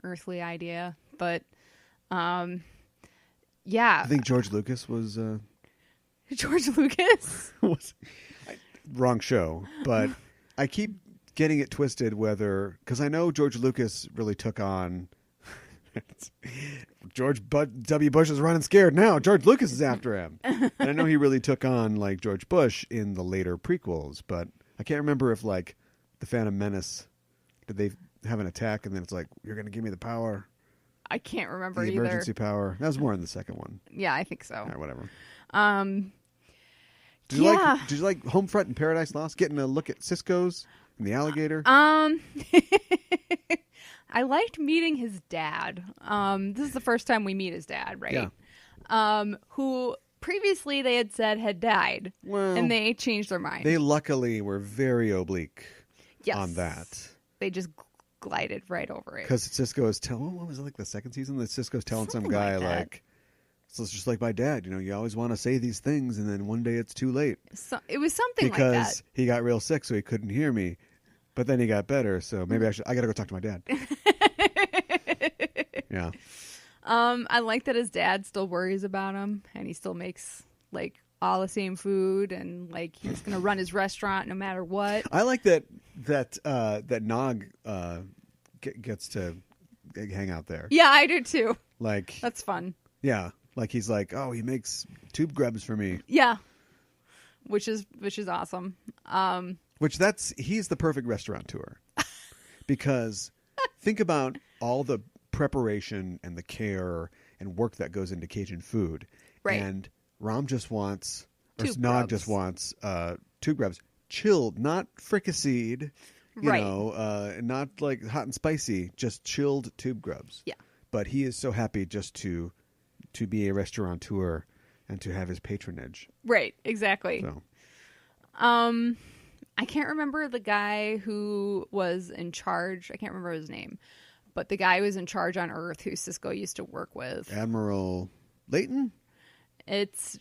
earthly idea, but yeah. I think George Lucas was George Lucas? Wrong show, but I keep getting it twisted because I know George Lucas really took on George W. Bush is running scared now. George Lucas is after him. And I know he really took on like George Bush in the later prequels, but I can't remember if like the Phantom Menace, did they have an attack and then it's like, you're going to give me the power? I can't remember the either. Emergency power. That was more in the second one. Yeah, I think so. All right, whatever. Did you like Homefront and Paradise Lost? Getting a look at Cisco's and the alligator? I liked meeting his dad. This is the first time we meet his dad, right? Yeah. Who previously they had said had died. Well, and they changed their mind. They luckily were very oblique on that. They just glided right over it. Because Cisco is what was it, like the second season? That Cisco's telling some guy like so it's just like my dad, you always want to say these things and then one day it's too late. So, it was something like that. Because he got real sick so he couldn't hear me. But then he got better, so maybe I got to go talk to my dad. Yeah. I like that his dad still worries about him and he still makes like all the same food and like he's going to run his restaurant no matter what. I like that Nog gets to hang out there. Yeah, I do too. Like that's fun. Yeah, like he's like, oh, he makes tube grubs for me. Yeah, which is awesome. He's the perfect restaurateur because think about all the preparation and the care and work that goes into Cajun food. Right. And Rom just wants, or Tube Snog grubs. just wants tube grubs, chilled, not fricasseed, Right. not like hot and spicy, just chilled tube grubs. Yeah. But he is so happy just to be a restaurateur and to have his patronage. Right, exactly. So I can't remember the guy who was in charge. I can't remember his name. But the guy who was in charge on Earth who Cisco used to work with. Admiral Layton? It's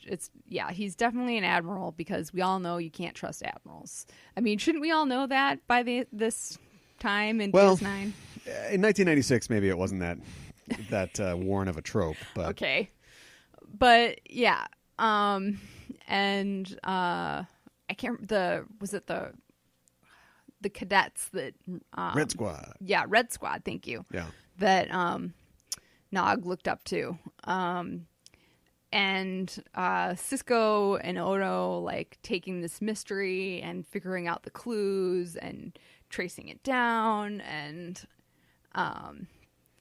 he's definitely an admiral because we all know you can't trust admirals. I mean, shouldn't we all know that by this time in Well, DS9? In 1996, maybe it wasn't that worn of a trope. But Okay. But yeah. I can't was it the cadets that Red Squad. Yeah, Red Squad, thank you. Yeah. That Nog looked up to. And Cisco and Odo like taking this mystery and figuring out the clues and tracing it down and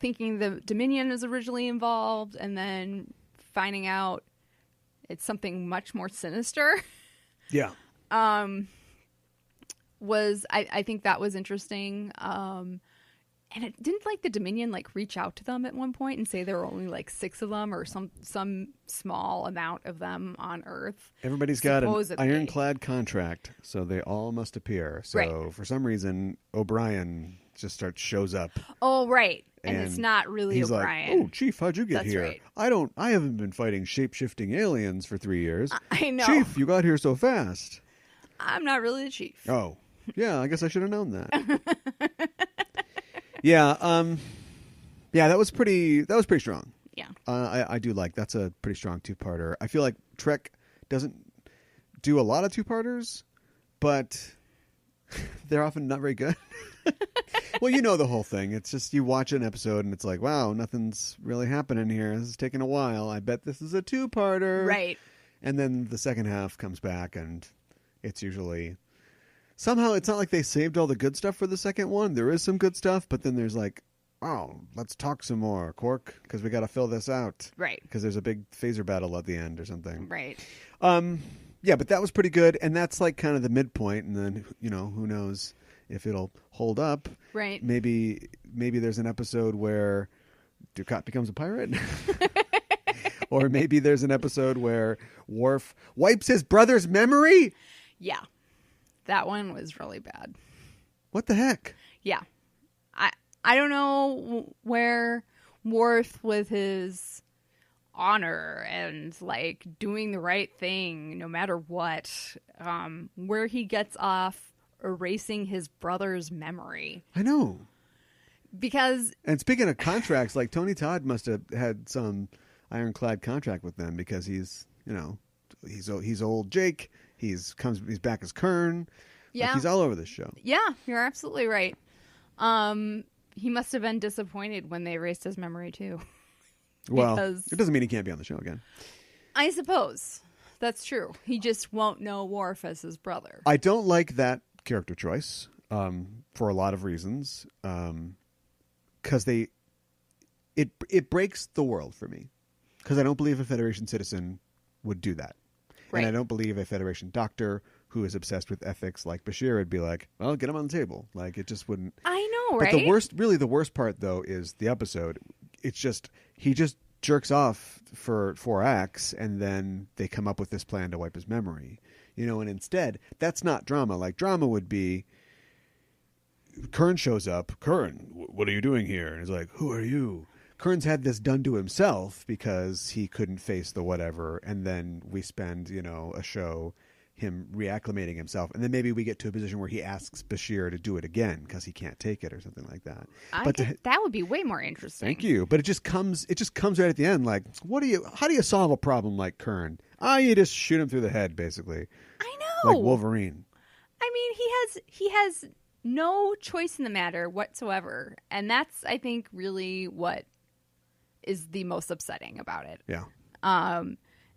thinking the Dominion was originally involved and then finding out it's something much more sinister. Yeah. I think that was interesting. And it didn't like the Dominion like reach out to them at one point and say there were only like 6 of them or some small amount of them on Earth. Everybody's got an supposedly. ironclad contract, so they all must appear. So Right. for some reason, O'Brien just shows up. Oh, right. And it's not really he's O'Brien. like, "Oh, Chief, how'd you get That's here? right. I haven't been fighting shape-shifting aliens for 3 years. I know. Chief, you got here so fast." I'm not really the chief. Oh, yeah. I guess I should have known that. Yeah. That was pretty strong. Yeah. I do like that's a pretty strong 2-parter. I feel like Trek doesn't do a lot of 2-parters, but they're often not very good. Well, you know the whole thing. It's just you watch an episode and it's like, wow, nothing's really happening here. This is taking a while. I bet this is a 2-parter. Right. And then the second half comes back and it's usually somehow it's not like they saved all the good stuff for the second one. There is some good stuff, but then there's like, oh, let's talk some more, Quark, because we got to fill this out. Right. Because there's a big phaser battle at the end or something. Right. Yeah, but that was pretty good, and that's like kind of the midpoint, and then who knows if it'll hold up. Right. Maybe there's an episode where Dukat becomes a pirate. Or maybe there's an episode where Worf wipes his brother's memory. Yeah. That one was really bad. What the heck? Yeah. I don't know where Worf with his honor and like doing the right thing no matter what, where he gets off erasing his brother's memory. I know. Because And speaking of contracts, like Tony Todd must have had some ironclad contract with them because he's old Jake. He's back as Kern. yeah. Like he's all over this show. Yeah, you're absolutely right. He must have been disappointed when they erased his memory too. Well, Because- it doesn't mean he can't be on the show again. I suppose. That's true. He just won't know Worf as his brother. I don't like that character choice for a lot of reasons. Because it breaks the world for me. Because I don't believe a Federation citizen would do that. Right. And I don't believe a Federation doctor who is obsessed with ethics like Bashir would be like, well, get him on the table. Like, it just wouldn't. I know, But right? the worst part, though, is the episode. It's just, he just jerks off for 4 acts, and then they come up with this plan to wipe his memory. And instead, that's not drama. Like, drama would be, Kern shows up. Kern, what are you doing here? And he's like, who are you? Kern's had this done to himself because he couldn't face the whatever, and then we spend, a show him reacclimating himself, and then maybe we get to a position where he asks Bashir to do it again because he can't take it or something like that. That would be way more interesting. Thank you. But it just comes right at the end. Like, how do you solve a problem like Kern? You just shoot him through the head, basically. I know. Like Wolverine. I mean, he has no choice in the matter whatsoever, and that's, I think, really what is the most upsetting about it. Yeah.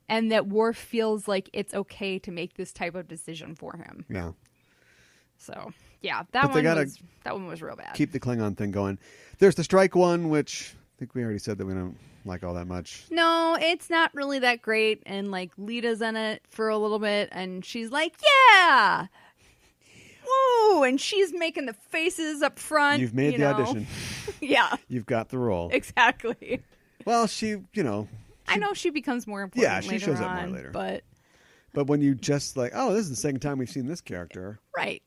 And that Worf feels like it's okay to make this type of decision for him. Yeah. So, yeah, that one was real bad. Keep the Klingon thing going. There's the strike one, which think we already said that we don't like all that much. No, it's not really that great. And like Lita's in it for a little bit, and she's like, "Yeah, woo!" And she's making the faces up front. You've made the audition. Yeah, You've got the role. exactly. Well, she, I know she becomes more important. Yeah, she later shows up on, more later. But when you just like, oh, this is the second time we've seen this character. right.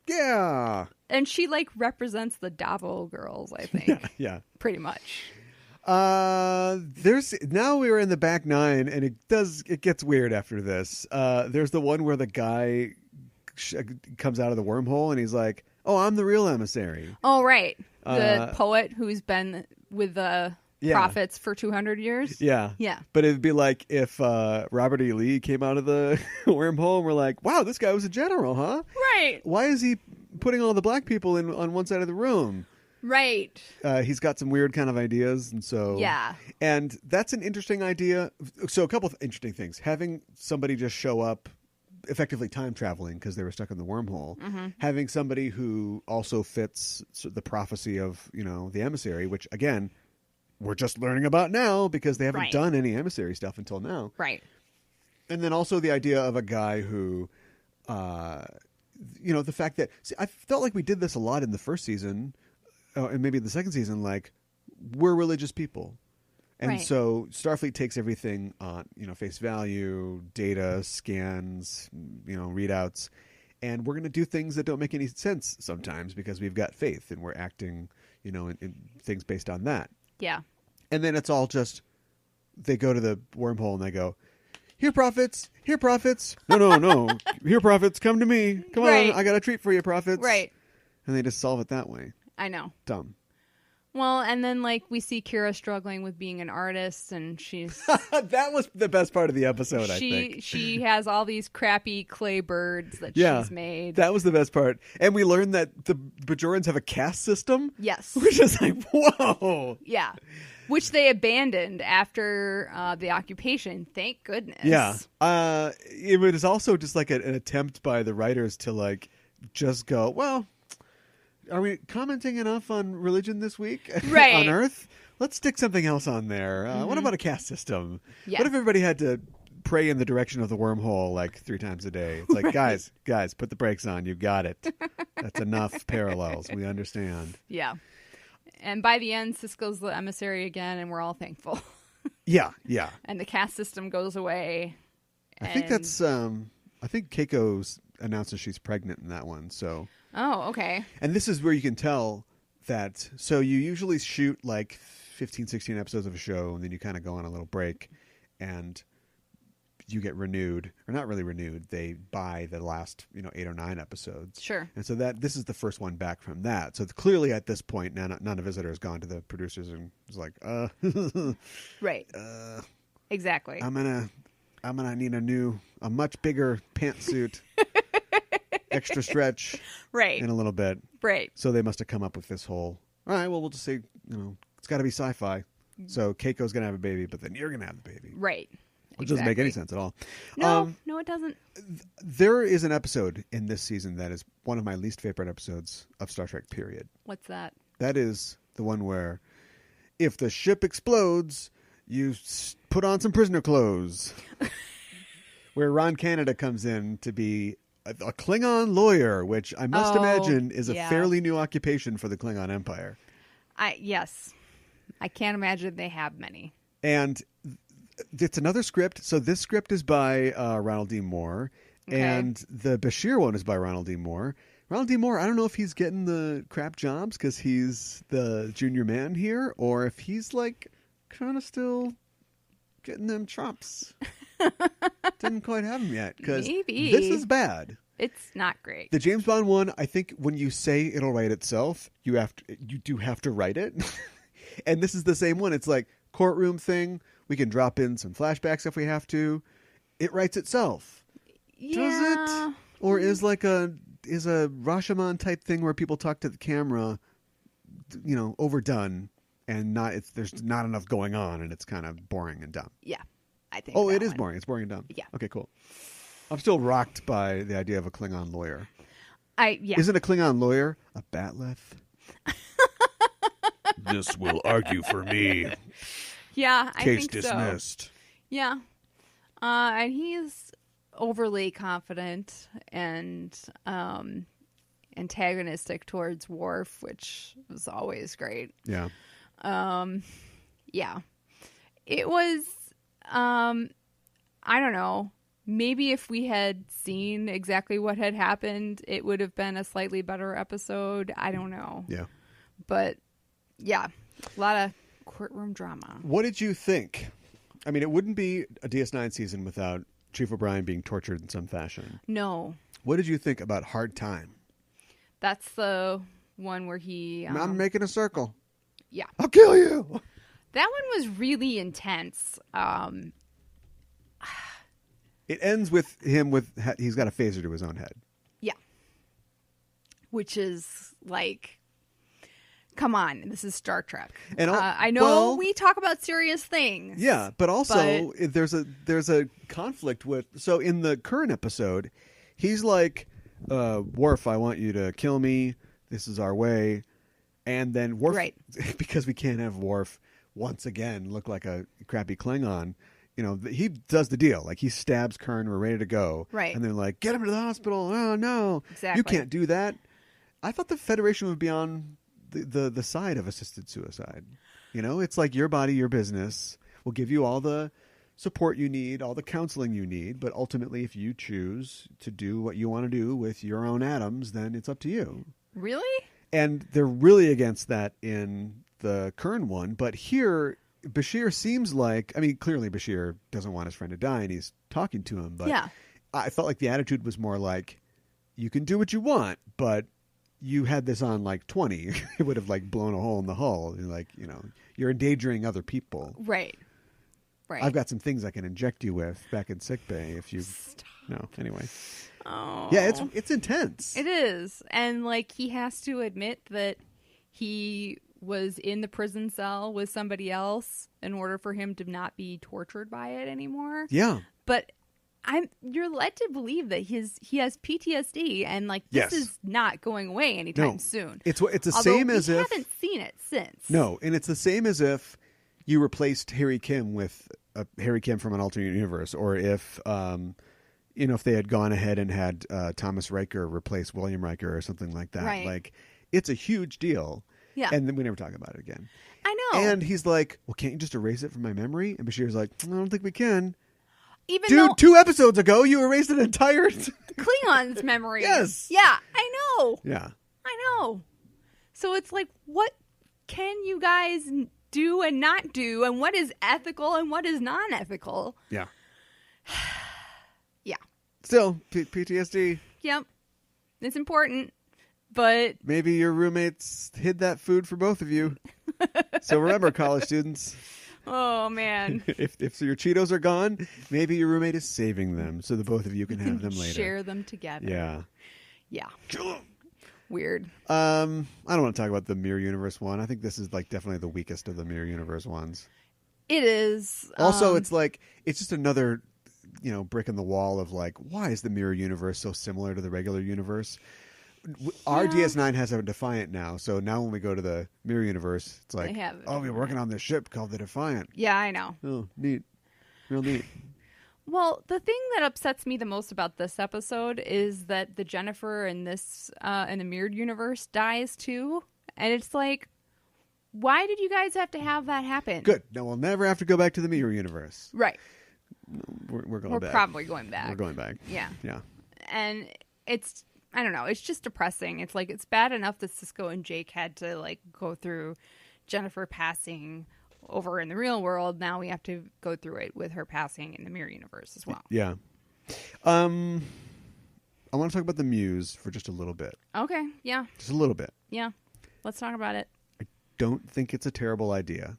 Yeah. And she like represents the Davo girls, I think. Yeah. Pretty much. There's now we're in the back nine, and it gets weird after this. There's the one where the guy comes out of the wormhole and he's like, "Oh, I'm the real emissary." Oh, right. The poet who's been with the Yeah. prophets for 200 years. Yeah. Yeah. But it'd be like if Robert E. Lee came out of the wormhole and we're like, "Wow, this guy was a general, huh? Right. Why is he putting all the black people on one side of the room?" Right. He's got some weird kind of ideas, and so Yeah. and that's an interesting idea. So a couple of interesting things: having somebody just show up, effectively time traveling because they were stuck in the wormhole. Mm-hmm. Having somebody who also fits the prophecy of the emissary, which again we're just learning about now because they haven't Right. done any emissary stuff until now. Right. And then also the idea of a guy who, the fact that I felt like we did this a lot in the first season. And maybe the second season, like, we're religious people. And Right. so Starfleet takes everything on, face value, data, scans, readouts. And we're going to do things that don't make any sense sometimes because we've got faith and we're acting, in things based on that. Yeah. And then it's all just, they go to the wormhole and they go, "Here, prophets. Here, prophets. No. Here, prophets. Come to me. Come Right. on. I got a treat for you, prophets." Right. And they just solve it that way. I know. Dumb. Well, and then like we see Kira struggling with being an artist, and she's That was the best part of the episode, I think. she has all these crappy clay birds that Yeah, she's made. that was the best part. And we learned that the Bajorans have a caste system. Yes. Which is like, whoa. Yeah. Which they abandoned after the occupation. Thank goodness. Yeah. It was also just like an attempt by the writers to like just go, well, are we commenting enough on religion this week Right. on Earth? Let's stick something else on there. What about a caste system? Yeah. What if everybody had to pray in the direction of the wormhole like 3 times a day? It's like, Right. guys, put the brakes on. You got it. That's enough parallels. We understand. Yeah. And by the end, Sisko's the emissary again, and we're all thankful. Yeah. And the caste system goes away. I think that's, I think Keiko announces she's pregnant in that one, so. Oh, okay. And this is where you can tell that, so you usually shoot like 15, 16 episodes of a show, and then you kind of go on a little break, and you get renewed, or not really renewed, they buy the last 8 or 9 episodes. Sure. And so this is the first one back from that. So clearly at this point, Nana Visitor has gone to the producers and was like, Right. Exactly. I'm gonna need a much bigger pantsuit, extra stretch, Right. in a little bit. Right. So they must have come up with this whole. All right, well, we'll just say it's got to be sci-fi. So Keiko's gonna have a baby, but then you're gonna have the baby, Right. which doesn't make any sense at all. No, no, it doesn't. There is an episode in this season that is one of my least favorite episodes of Star Trek. Period. What's that? That is the one where, if the ship explodes, you put on some prisoner clothes. Where Ron Canada comes in to be a Klingon lawyer, which I must imagine is a fairly new occupation for the Klingon Empire. Yes. I can't imagine they have many. And it's another script. So this script is by Ronald D. Moore. Okay. And the Bashir one is by Ronald D. Moore. Ronald D. Moore, I don't know if he's getting the crap jobs because he's the junior man here, or if he's like kind of still getting them chops. Didn't quite have them yet because this is bad. It's not great. The James Bond one, I think when you say it'll write itself, you do have to write it. And this is the same one. It's like courtroom thing. We can drop in some flashbacks if we have to. It writes itself. Yeah. Does it? Or is a Rashomon type thing where people talk to the camera, overdone and there's not enough going on and it's kind of boring and dumb. Yeah. I think. Oh, that it is one. boring. It's boring and dumb. Yeah. Okay, cool. I'm still rocked by the idea of a Klingon lawyer. Yeah. Isn't a Klingon lawyer a batleth? witness will argue for me. Yeah, I Case think dismissed. so. Yeah. And he's overly confident and antagonistic towards Worf, which was always great. Yeah. Yeah. It was, I don't know. Maybe if we had seen exactly what had happened, it would have been a slightly better episode. I don't know. Yeah. But, yeah, a lot of courtroom drama. What did you think? I mean, it wouldn't be a DS9 season without Chief O'Brien being tortured in some fashion. No. What did you think about Hard Time? That's the one where he... I'm making a circle. Yeah. I'll kill you. That one was really intense. It ends with him he's got a phaser to his own head. Yeah. Which is like, come on, this is Star Trek. And I know we talk about serious things. Yeah, but also there's a conflict with. So in the current episode, he's like, Worf, I want you to kill me. This is our way. And then Worf, because we can't have Worf once again look like a crappy Klingon. You know, he does the deal. Like, he stabs Kern. We're ready to go. Right. And they're like, get him to the hospital. Oh, no. Exactly. You can't do that. I thought the Federation would be on the side of assisted suicide. You know, it's like your body, your business. We'll give you all the support you need, all the counseling you need. But ultimately, if you choose to do what you want to do with your own atoms, then it's up to you. Really? And they're really against that in the Kern one. But here... Bashir seems like, I mean, clearly Bashir doesn't want his friend to die and he's talking to him, but yeah. I felt like the attitude was more like, you can do what you want, but you had this on like 20. It would have like blown a hole in the hull. You're like, you know, you're endangering other people. Right. Right. I've got some things I can inject you with back in sickbay if you... Stop. No, anyway. Oh. Yeah, it's intense. It is. And like, he has to admit that he... was in the prison cell with somebody else in order for him to not be tortured by it anymore. Yeah. But you're led to believe that he has PTSD and like this is not going away anytime soon. It's the same as if we haven't seen it since. No, and it's the same as if you replaced Harry Kim with Harry Kim from an alternate universe, or if if they had gone ahead and had Thomas Riker replace William Riker or something like that. Right. Like, it's a huge deal. Yeah. And then we never talk about it again. I know. And he's like, well, can't you just erase it from my memory? And Bashir's like, I don't think we can. Even Dude, though 2 episodes ago, you erased an entire... Klingon's memory. Yes. Yeah, I know. Yeah. I know. So it's like, what can you guys do and not do? And what is ethical and what is non-ethical? Yeah. Yeah. Still, PTSD. Yep. It's important. But maybe your roommates hid that food for both of you. So remember, college students. Oh, man. If your Cheetos are gone, maybe your roommate is saving them so the both of you can have them later. Share them together. Yeah. Yeah. Kill them. Weird. I don't want to talk about the Mirror Universe one. I think this is like definitely the weakest of the Mirror Universe ones. It is. Also, it's like, it's just another, brick in the wall of like, why is the Mirror Universe so similar to the regular universe? Our DS9 has a Defiant now, so now when we go to the Mirror Universe, it's like, we're working on this ship called the Defiant. Yeah, I know. Oh, neat. Real neat. Well, the thing that upsets me the most about this episode is that the Jennifer in this in the Mirrored Universe dies too, and it's like, why did you guys have to have that happen? Good. Now we'll never have to go back to the Mirror Universe. Right. We're going back. We're probably going back. We're going back. Yeah. Yeah. And it's, I don't know, it's just depressing. It's like, it's bad enough that Cisco and Jake had to like go through Jennifer passing over in the real world. Now we have to go through it with her passing in the Mirror Universe as well. Yeah. I want to talk about the Muse for just a little bit. Okay. Yeah. Just a little bit. Yeah. Let's talk about it. I don't think it's a terrible idea.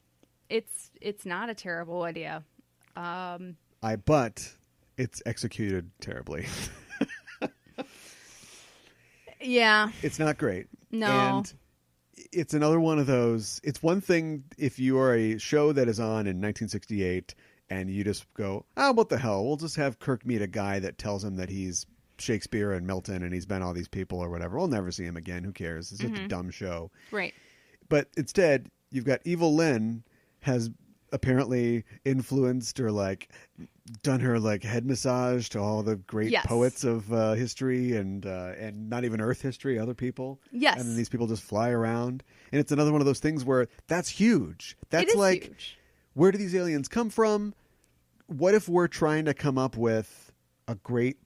It's not a terrible idea. But it's executed terribly. Yeah. It's not great. No. And it's another one of those. It's one thing if you are a show that is on in 1968 and you just go, what the hell? We'll just have Kirk meet a guy that tells him that he's Shakespeare and Milton and he's been all these people or whatever. We'll never see him again. Who cares? It's such a dumb show. Right. But instead, you've got Evil-Lyn has apparently influenced or like done her like head massage to all the great poets of history and not even Earth history, other people. Yes. And then these people just fly around. And it's another one of those things where that's huge. That's it is like, huge. Where do these aliens come from? What if we're trying to come up with a great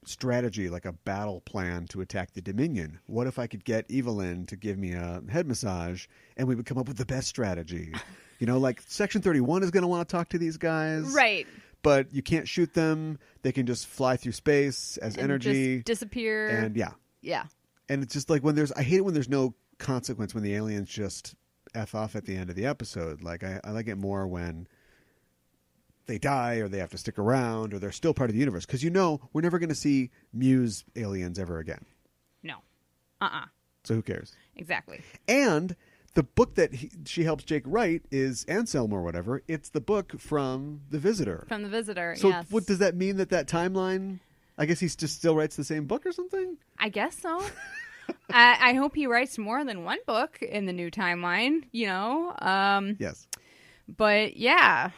strategy, like a battle plan to attack the Dominion? What if I could get Evil-Lyn to give me a head massage and we would come up with the best strategy? You know, like Section 31 is going to want to talk to these guys. Right. But you can't shoot them. They can just fly through space as and energy. Just disappear. And Yeah. And it's just like I hate it when there's no consequence, when the aliens just F off at the end of the episode. Like I like it more when they die or they have to stick around or they're still part of the universe. Because we're never going to see Muse aliens ever again. No. So who cares? Exactly. And the book that she helps Jake write is Anselm or whatever. It's the book from The Visitor. From The Visitor, so yes. What does that mean that timeline, I guess he just still writes the same book or something? I guess so. I hope he writes more than one book in the new timeline, Yes. But yeah.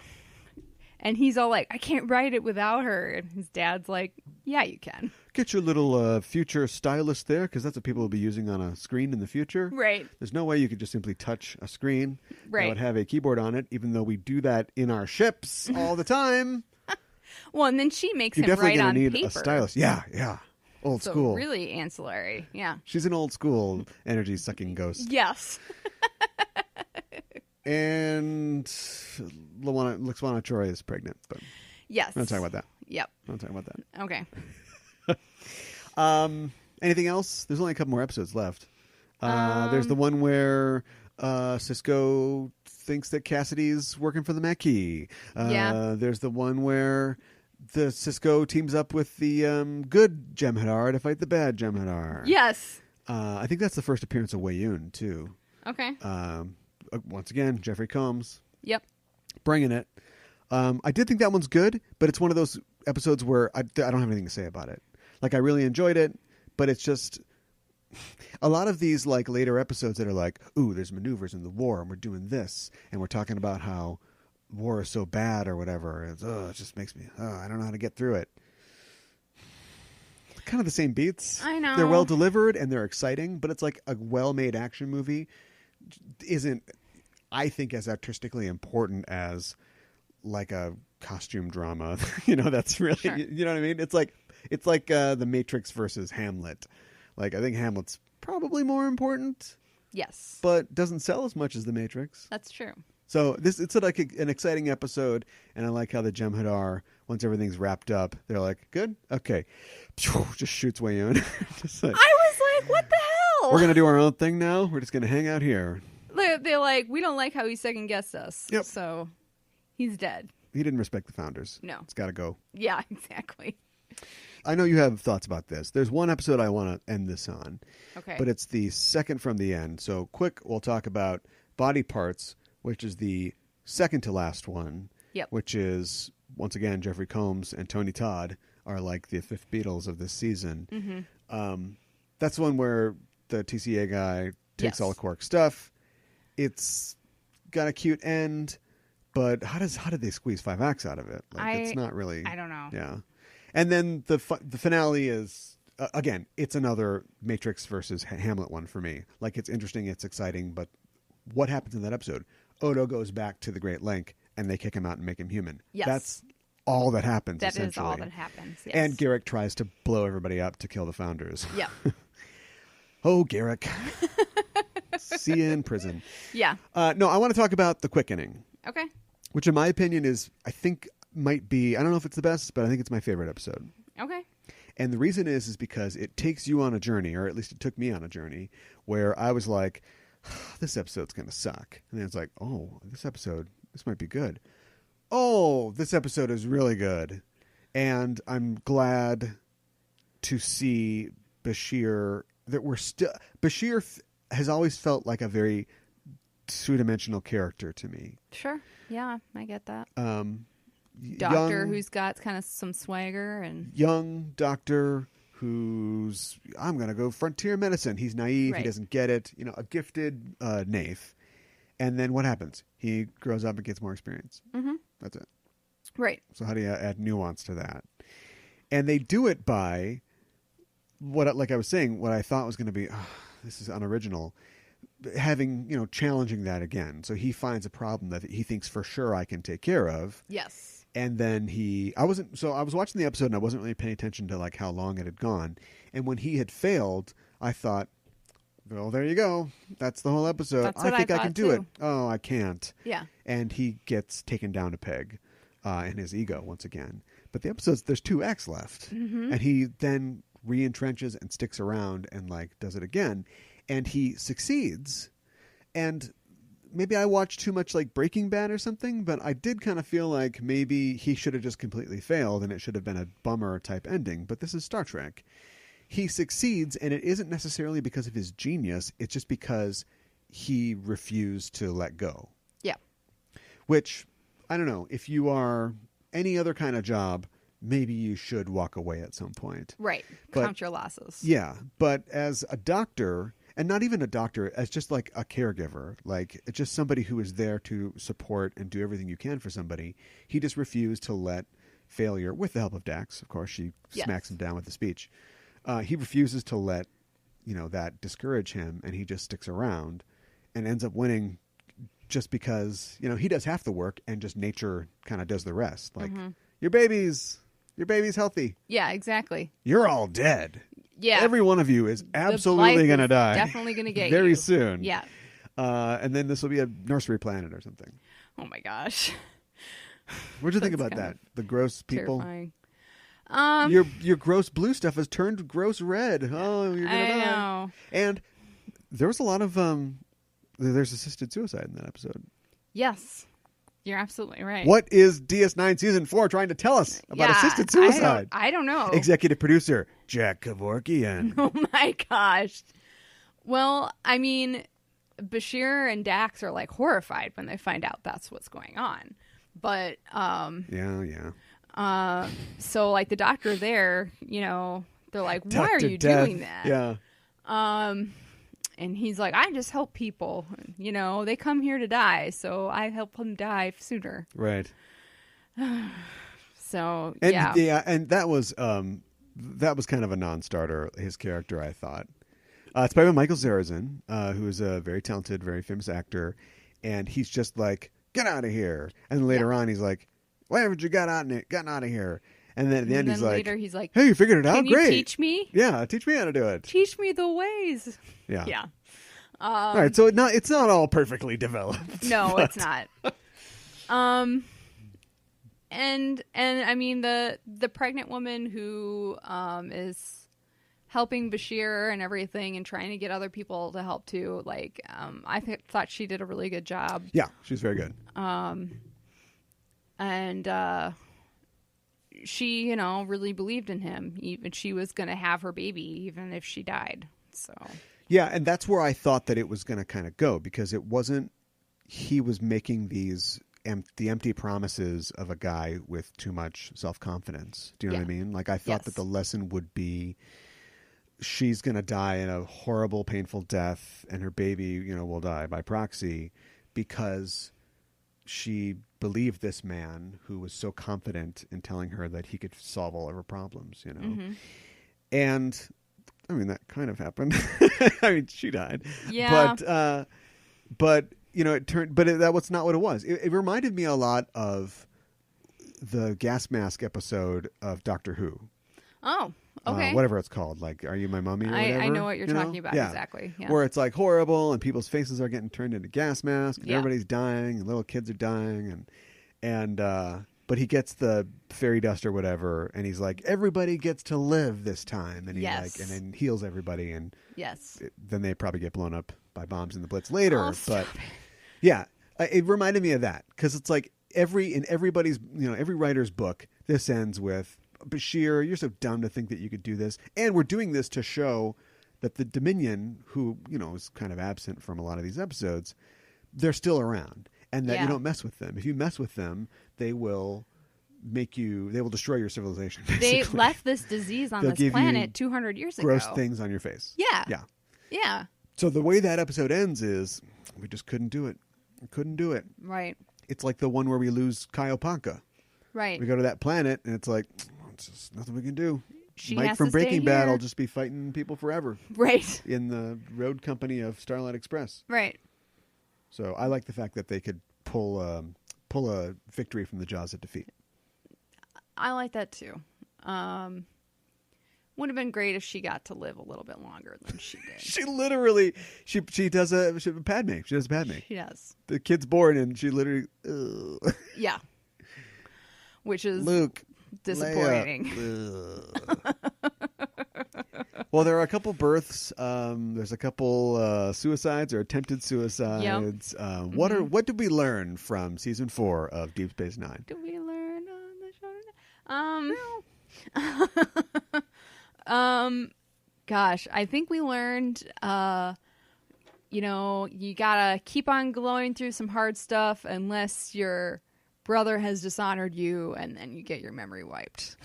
And he's all like, I can't write it without her. And his dad's like, yeah, you can. Get your little future stylus there, because that's what people will be using on a screen in the future. Right. There's no way you could just simply touch a screen that Right. would have a keyboard on it, even though we do that in our ships all the time. Well, and then she makes You're him definitely write going on to need paper. a stylus. Yeah. Old So school. really ancillary. Yeah. She's an old school energy-sucking ghost. Yes. And Luxwana Troi is pregnant, but Yes. I'm not talking about that. Yep. I'm not talking about Okay. that. Anything else? There's only a couple more episodes left. There's the one where Cisco thinks that Cassidy's working for the Mackey. Yeah. There's the one where the Cisco teams up with the good Jem'Hadar to fight the bad Jem'Hadar. Yes. I think that's the first appearance of Wei Yun, too. Okay. Once again, Jeffrey Combs. Yep. Bringing it. I did think that one's good, but it's one of those episodes where I don't have anything to say about it. Like, I really enjoyed it, but it's just a lot of these like later episodes that are like, ooh, there's maneuvers in the war and we're doing this and we're talking about how war is so bad or whatever. It just makes me, I don't know how to get through it. Kind of the same beats. I know. They're well delivered and they're exciting, but it's like a well-made action movie isn't, I think, as artistically important as like a costume drama. That's really, Sure. You know what I mean? It's like The Matrix versus Hamlet. Like, I think Hamlet's probably more important, Yes. but doesn't sell as much as The Matrix. That's true. So it's like an exciting episode, and I like how the Jem'Hadar, once everything's wrapped up, they're like, good? Okay. Just shoots Wei Yun. Just like, I was like, what the hell? we're going to do our own thing now. We're just going to hang out here. They're like, we don't like how he second guessed us. Yep. So he's dead. He didn't respect the founders. No. It's got to go. Yeah, exactly. I know you have thoughts about this. There's one episode I want to end this on. Okay. But it's the second from the end. So quick, we'll talk about Body Parts, which is the second to last one. Yep. Which is, once again, Jeffrey Combs and Tony Todd are like the fifth Beatles of this season. Mm-hmm. That's the one where the TCA guy takes Yes. all the Quark stuff. It's got a cute end, but how did they squeeze 5 acts out of it? Like, it's not really. I don't know. Yeah. And then the finale is, again, it's another Matrix versus Hamlet one for me. Like, it's interesting, it's exciting, but what happens in that episode? Odo goes back to the Great Link, and they kick him out and make him human. Yes. That's all that happens, That is essentially. all that happens. Yes. And Garrick tries to blow everybody up to kill the founders. Yep. Oh, Garrick. See you in prison. Yeah. No, I want to talk about The Quickening, Okay. which in my opinion is, I think, might be, I don't know if it's the best, but I think it's my favorite episode. Okay. And the reason is because it takes you on a journey, or at least it took me on a journey, where I was like, this episode's going to suck. And then it's like, oh, this might be good. Oh, this episode is really good. And I'm glad to see Bashir, Bashir has always felt like a very two-dimensional character to me. Sure. Yeah, I get that. Doctor who's got kind of some swagger and young doctor who's, I'm going to go frontier medicine. He's naive. Right. He doesn't get it. A gifted naif. And then what happens? He grows up and gets more experience. Mm-hmm. That's it. Right. So how do you add nuance to that? And they do it by like I was saying, what I thought was going to be, this is unoriginal, having, challenging that again. So he finds a problem that he thinks for sure I can take care of. Yes. And then I was watching the episode and I wasn't really paying attention to like how long it had gone. And when he had failed, I thought, well, there you go. That's the whole episode. That's what I think I can do too. it. Oh, I can't. Yeah. And he gets taken down a peg in his ego once again. But the episode's, there's 2 acts left. Mm-hmm. And he then re-entrenches and sticks around and like does it again. And he succeeds. And maybe I watched too much like Breaking Bad or something, but I did kind of feel like maybe he should have just completely failed and it should have been a bummer type ending. But this is Star Trek. He succeeds, and it isn't necessarily because of his genius. It's just because he refused to let go. Yeah. Which, I don't know, if you are any other kind of job, maybe you should walk away at some point. Right. But, count your losses. Yeah. But as a doctor, and not even a doctor, as just like a caregiver, like just somebody who is there to support and do everything you can for somebody, he just refused to let failure, with the help of Dax, of course, she smacks him down with the speech. He refuses to let, that discourage him, and he just sticks around and ends up winning just because, he does half the work and just nature kind of does the rest. Like, your baby's healthy. Yeah, exactly. You're all dead. Yeah. Every one of you is absolutely going to die. Definitely going to get very you. soon. Yeah. And then this will be a nursery planet or something. Oh my gosh. What do you think about that? The gross people? Terrifying. Your gross blue stuff has turned gross red. Oh, you're gonna die. Know. And there was a lot of there's assisted suicide in that episode. Yes, you're absolutely right. What is DS9 season 4 trying to tell us about assisted suicide? I don't know. Executive producer Jack Kevorkian. Oh my gosh. Well, I mean, Bashir and Dax are like horrified when they find out that's what's going on. But yeah. So like the doctor there, they're like, why are you Death. doing that? Yeah. And he's like, I just help people. They come here to die, so I help them die sooner. Right. So and, yeah. And that was kind of a non-starter. His character, I thought. It's played by Michael Zarazin, who is a very talented, very famous actor, and he's just like, get out of here. And later on, he's like, why haven't you gotten out of here? And then at the end, he's like, hey, you figured it out? Can Great. you teach me? Yeah, teach me how to do it. Teach me the ways. Yeah. Yeah. All right, so it's not all perfectly developed. No, it's not. And I mean the pregnant woman who is helping Bashir and everything and trying to get other people to help too. Like, I thought she did a really good job. Yeah, she's very good. And she, really believed in him. Even she was going to have her baby, even if she died. So yeah, and that's where I thought that it was going to kind of go, because it wasn't. He was making these the empty promises of a guy with too much self-confidence. Do you know what I mean? Like, I thought that the lesson would be, she's going to die in a horrible, painful death, and her baby, will die by proxy, because she believed this man who was so confident in telling her that he could solve all of her problems, And I mean, that kind of happened. I mean, she died. Yeah. But it turned. But that was not what it was. It reminded me a lot of the gas mask episode of Doctor Who. Oh, okay. Whatever it's called, like "Are You My Mummy?" Or whatever, I know what you're talking about exactly. Yeah. Where it's like horrible, and people's faces are getting turned into gas masks, and Yeah. everybody's dying, and little kids are dying, and but he gets the fairy dust or whatever, and he's like, everybody gets to live this time, and he Yes. and then heals everybody, and Yes. then they probably get blown up by bombs in the Blitz later. Oh, but stop it. yeah, it reminded me of that, because it's like everybody's every writer's book, this ends with, Bashir, you're so dumb to think that you could do this, and we're doing this to show that the Dominion, who is kind of absent from a lot of these episodes, they're still around, and that you don't mess with them. If you mess with them, they will destroy your civilization. Basically. They left this disease on They'll this give planet you 200 years gross ago. things on your face. Yeah. Yeah. Yeah. So the way that episode ends is, we just couldn't do it. Couldn't do it. Right. It's like the one where we lose Kaiopanka. Right. We go to that planet, and it's like, it's just nothing we can do. She Mike has from to stay Breaking Bad here. will just be fighting people forever Right. in the road company of Starlight Express. Right. So I like the fact that they could pull a victory from the jaws of defeat. I like that too. Would have been great if she got to live a little bit longer than she did. She literally, she does Padme. She does Padme. She does. The kid's born, and she literally, ugh. Yeah. Which is Luke, disappointing. Leia, well, there are a couple births. There's a couple suicides or attempted suicides. Yep. What did we learn from season 4 of Deep Space Nine? Did we learn on the show? Gosh, I think we learned, you gotta keep on going through some hard stuff unless your brother has dishonored you, and then you get your memory wiped.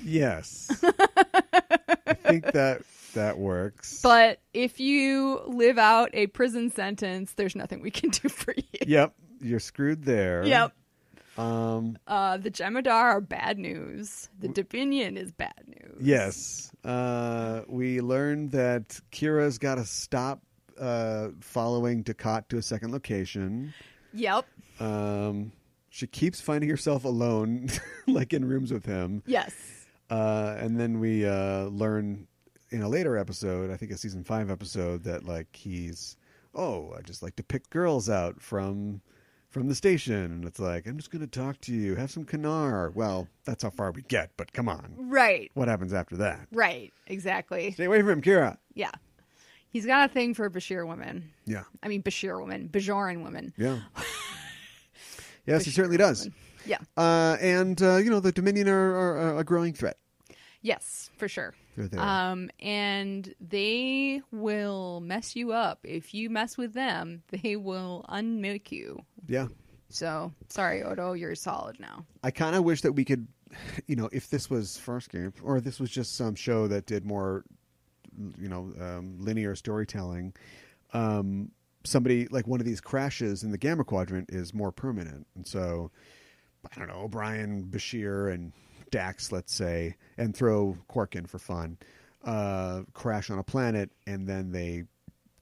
Yes. I think that works. But if you live out a prison sentence, there's nothing we can do for you. Yep, you're screwed there. Yep. The Jem'Hadar are bad news. The Dominion is bad news. Yes. We learned that Kira's got to stop following Dukat to a second location. Yep. She keeps finding herself alone, like in rooms with him. Yes. And then we learn in a later episode, I think a season 5 episode, that like I just like to pick girls out from the station, and it's like, I'm just going to talk to you, have some canar. Well, that's how far we get, but come on. Right. What happens after that? Right. Exactly. Stay away from him, Kira. Yeah. He's got a thing for Bashir women. Yeah. I mean, Bajoran women. Yeah. Yes, he certainly does. Yeah. And the Dominion are a growing threat. Yes, for sure. They're there. And they will mess you up. If you mess with them, they will unmake you. Yeah. So, sorry, Odo, you're solid now. I kind of wish that we could, if this was Farscape, or this was just some show that did more, linear storytelling, somebody like one of these crashes in the Gamma Quadrant is more permanent. And so, I don't know, O'Brien, Bashir, and Dax, let's say, and throw Quark in for fun, crash on a planet, and then they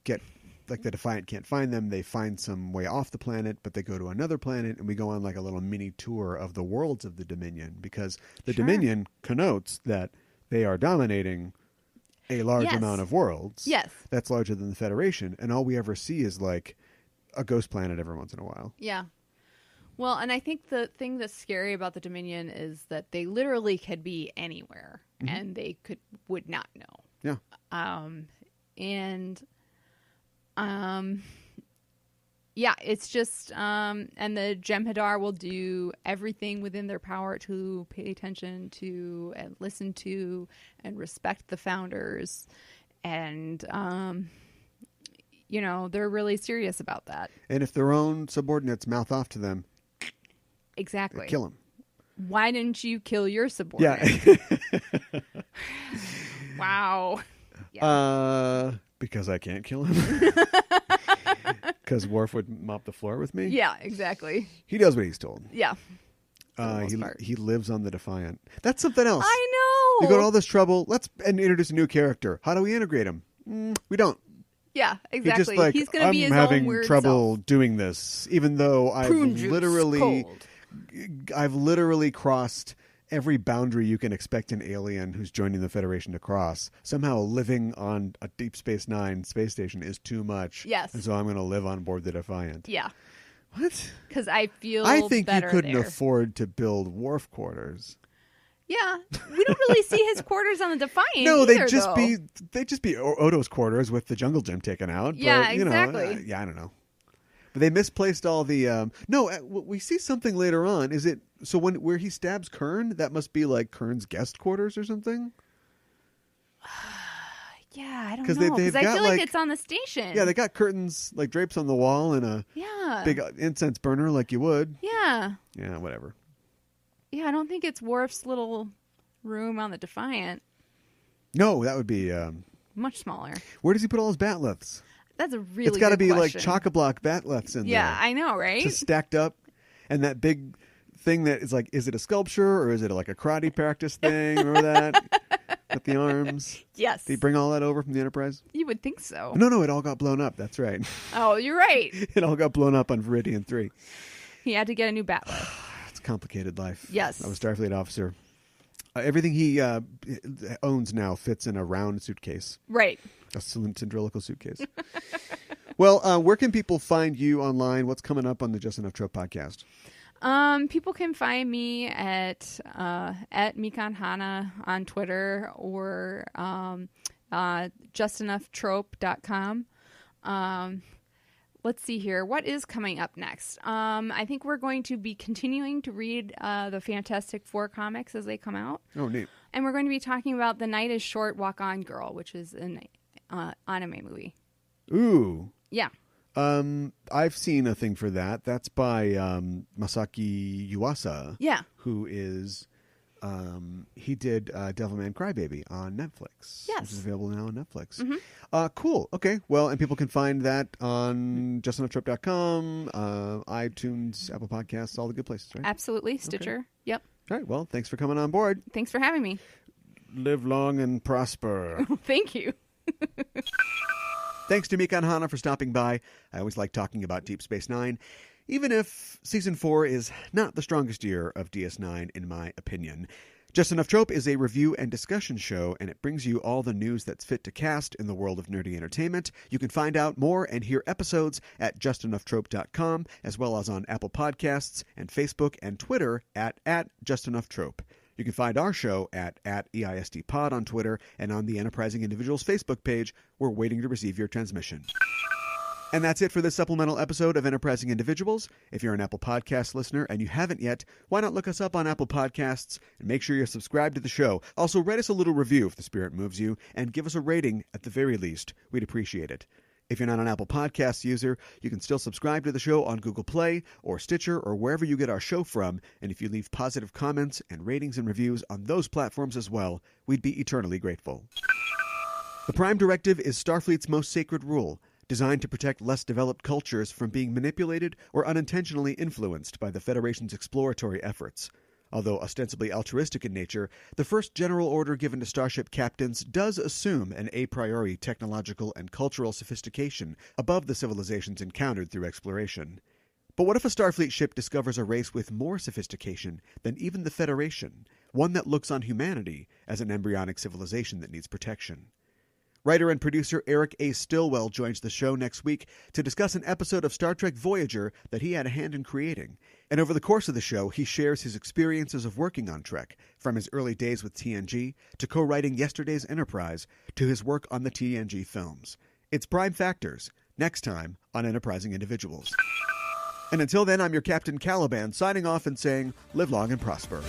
get, like the Defiant can't find them, they find some way off the planet, but they go to another planet, and we go on like a little mini tour of the worlds of the Dominion, because the Dominion connotes that they are dominating a large amount of worlds. Yes. That's larger than the Federation, and all we ever see is like a ghost planet every once in a while. Yeah. Well, and I think the thing that's scary about the Dominion is that they literally could be anywhere, and they would not know. Yeah. Yeah, it's just, and the Jem'Hadar will do everything within their power to pay attention to and listen to and respect the founders. And, they're really serious about that. And if their own subordinates mouth off to them, exactly, kill them. Why didn't you kill your subordinate? Yeah. Wow. Yeah. Because I can't kill him. Because Worf would mop the floor with me. Yeah, exactly. He does what he's told. Yeah. For the most part. He lives on the Defiant. That's something else. I know. You go to all this trouble. Let's introduce a new character. How do we integrate him? We don't. Yeah, exactly. He's going to be his I'm having own weird trouble self. doing this, even though Prune juice, I've literally crossed every boundary you can expect an alien who's joining the Federation to cross. Somehow living on a Deep Space Nine space station is too much. Yes. And so I'm going to live on board the Defiant. Yeah. What? Because I feel I think better you couldn't there. afford to build wharf quarters. Yeah. We don't really see his quarters on the Defiant No, either, they'd just be Odo's quarters with the jungle gym taken out. Yeah, but, exactly. I don't know. But they misplaced all the. We see something later on. Is it so where he stabs Kern? That must be like Kern's guest quarters or something. Yeah, I don't know. 'Cause Because they've I got, feel like like- it's on the station. Yeah, they got curtains like drapes on the wall and a big incense burner like you would. Yeah. Yeah, whatever. Yeah, I don't think it's Worf's little room on the Defiant. No, that would be. Much smaller. Where does he put all his bat lifts? That's a really It's got to good be question. like chock-a-block batleths in there. Yeah, I know, right? Just stacked up. And that big thing that is like, is it a sculpture or is it like a karate practice thing? Remember that? With the arms? Yes. Did he bring all that over from the Enterprise? You would think so. No, it all got blown up. That's right. Oh, you're right. It all got blown up on Viridian 3. He had to get a new batlet. It's a complicated life. Yes. I was a Starfleet officer. Everything he owns now fits in a round suitcase. Right. A cylindrical suitcase. Well, where can people find you online? What's coming up on the Just Enough Trope podcast? People can find me at Mikanhana on Twitter or justenoughtrope.com. Let's see here. What is coming up next? I think we're going to be continuing to read the Fantastic Four comics as they come out. Oh, neat. And we're going to be talking about The Night is Short, Walk On Girl, which is an anime movie. Ooh. Yeah. I've seen a thing for that. That's by Masaki Yuasa. Yeah. Who is he did Devilman Crybaby on Netflix. Yes. Which is available now on Netflix. Mm-hmm. Cool. Okay. Well, and people can find that on justenoughtrope.com, iTunes, Apple Podcasts, all the good places, right? Absolutely. Stitcher. Okay. Yep. All right. Well, thanks for coming on board. Thanks for having me. Live long and prosper. Thank you. Thanks to Mikanhana for stopping by. I always like talking about Deep Space Nine, even if Season 4 is not the strongest year of DS9, in my opinion. Just Enough Trope is a review and discussion show, and it brings you all the news that's fit to cast in the world of nerdy entertainment. You can find out more and hear episodes at justenoughtrope.com, as well as on Apple Podcasts and Facebook and Twitter at Just Enough Trope. You can find our show at EISDpod on Twitter and on the Enterprising Individuals Facebook page. We're waiting to receive your transmission. And that's it for this supplemental episode of Enterprising Individuals. If you're an Apple Podcast listener and you haven't yet, why not look us up on Apple Podcasts and make sure you're subscribed to the show. Also, write us a little review if the spirit moves you, and give us a rating at the very least. We'd appreciate it. If you're not an Apple Podcasts user, you can still subscribe to the show on Google Play or Stitcher or wherever you get our show from. And if you leave positive comments and ratings and reviews on those platforms as well, we'd be eternally grateful. The Prime Directive is Starfleet's most sacred rule, designed to protect less developed cultures from being manipulated or unintentionally influenced by the Federation's exploratory efforts. Although ostensibly altruistic in nature, the first general order given to starship captains does assume an a priori technological and cultural sophistication above the civilizations encountered through exploration. But what if a Starfleet ship discovers a race with more sophistication than even the Federation, one that looks on humanity as an embryonic civilization that needs protection? Writer and producer Eric A. Stillwell joins the show next week to discuss an episode of Star Trek Voyager that he had a hand in creating. And over the course of the show, he shares his experiences of working on Trek, from his early days with TNG to co-writing Yesterday's Enterprise to his work on the TNG films. It's Prime Factors, next time on Enterprising Individuals. And until then, I'm your Captain Caliban, signing off and saying, live long and prosper.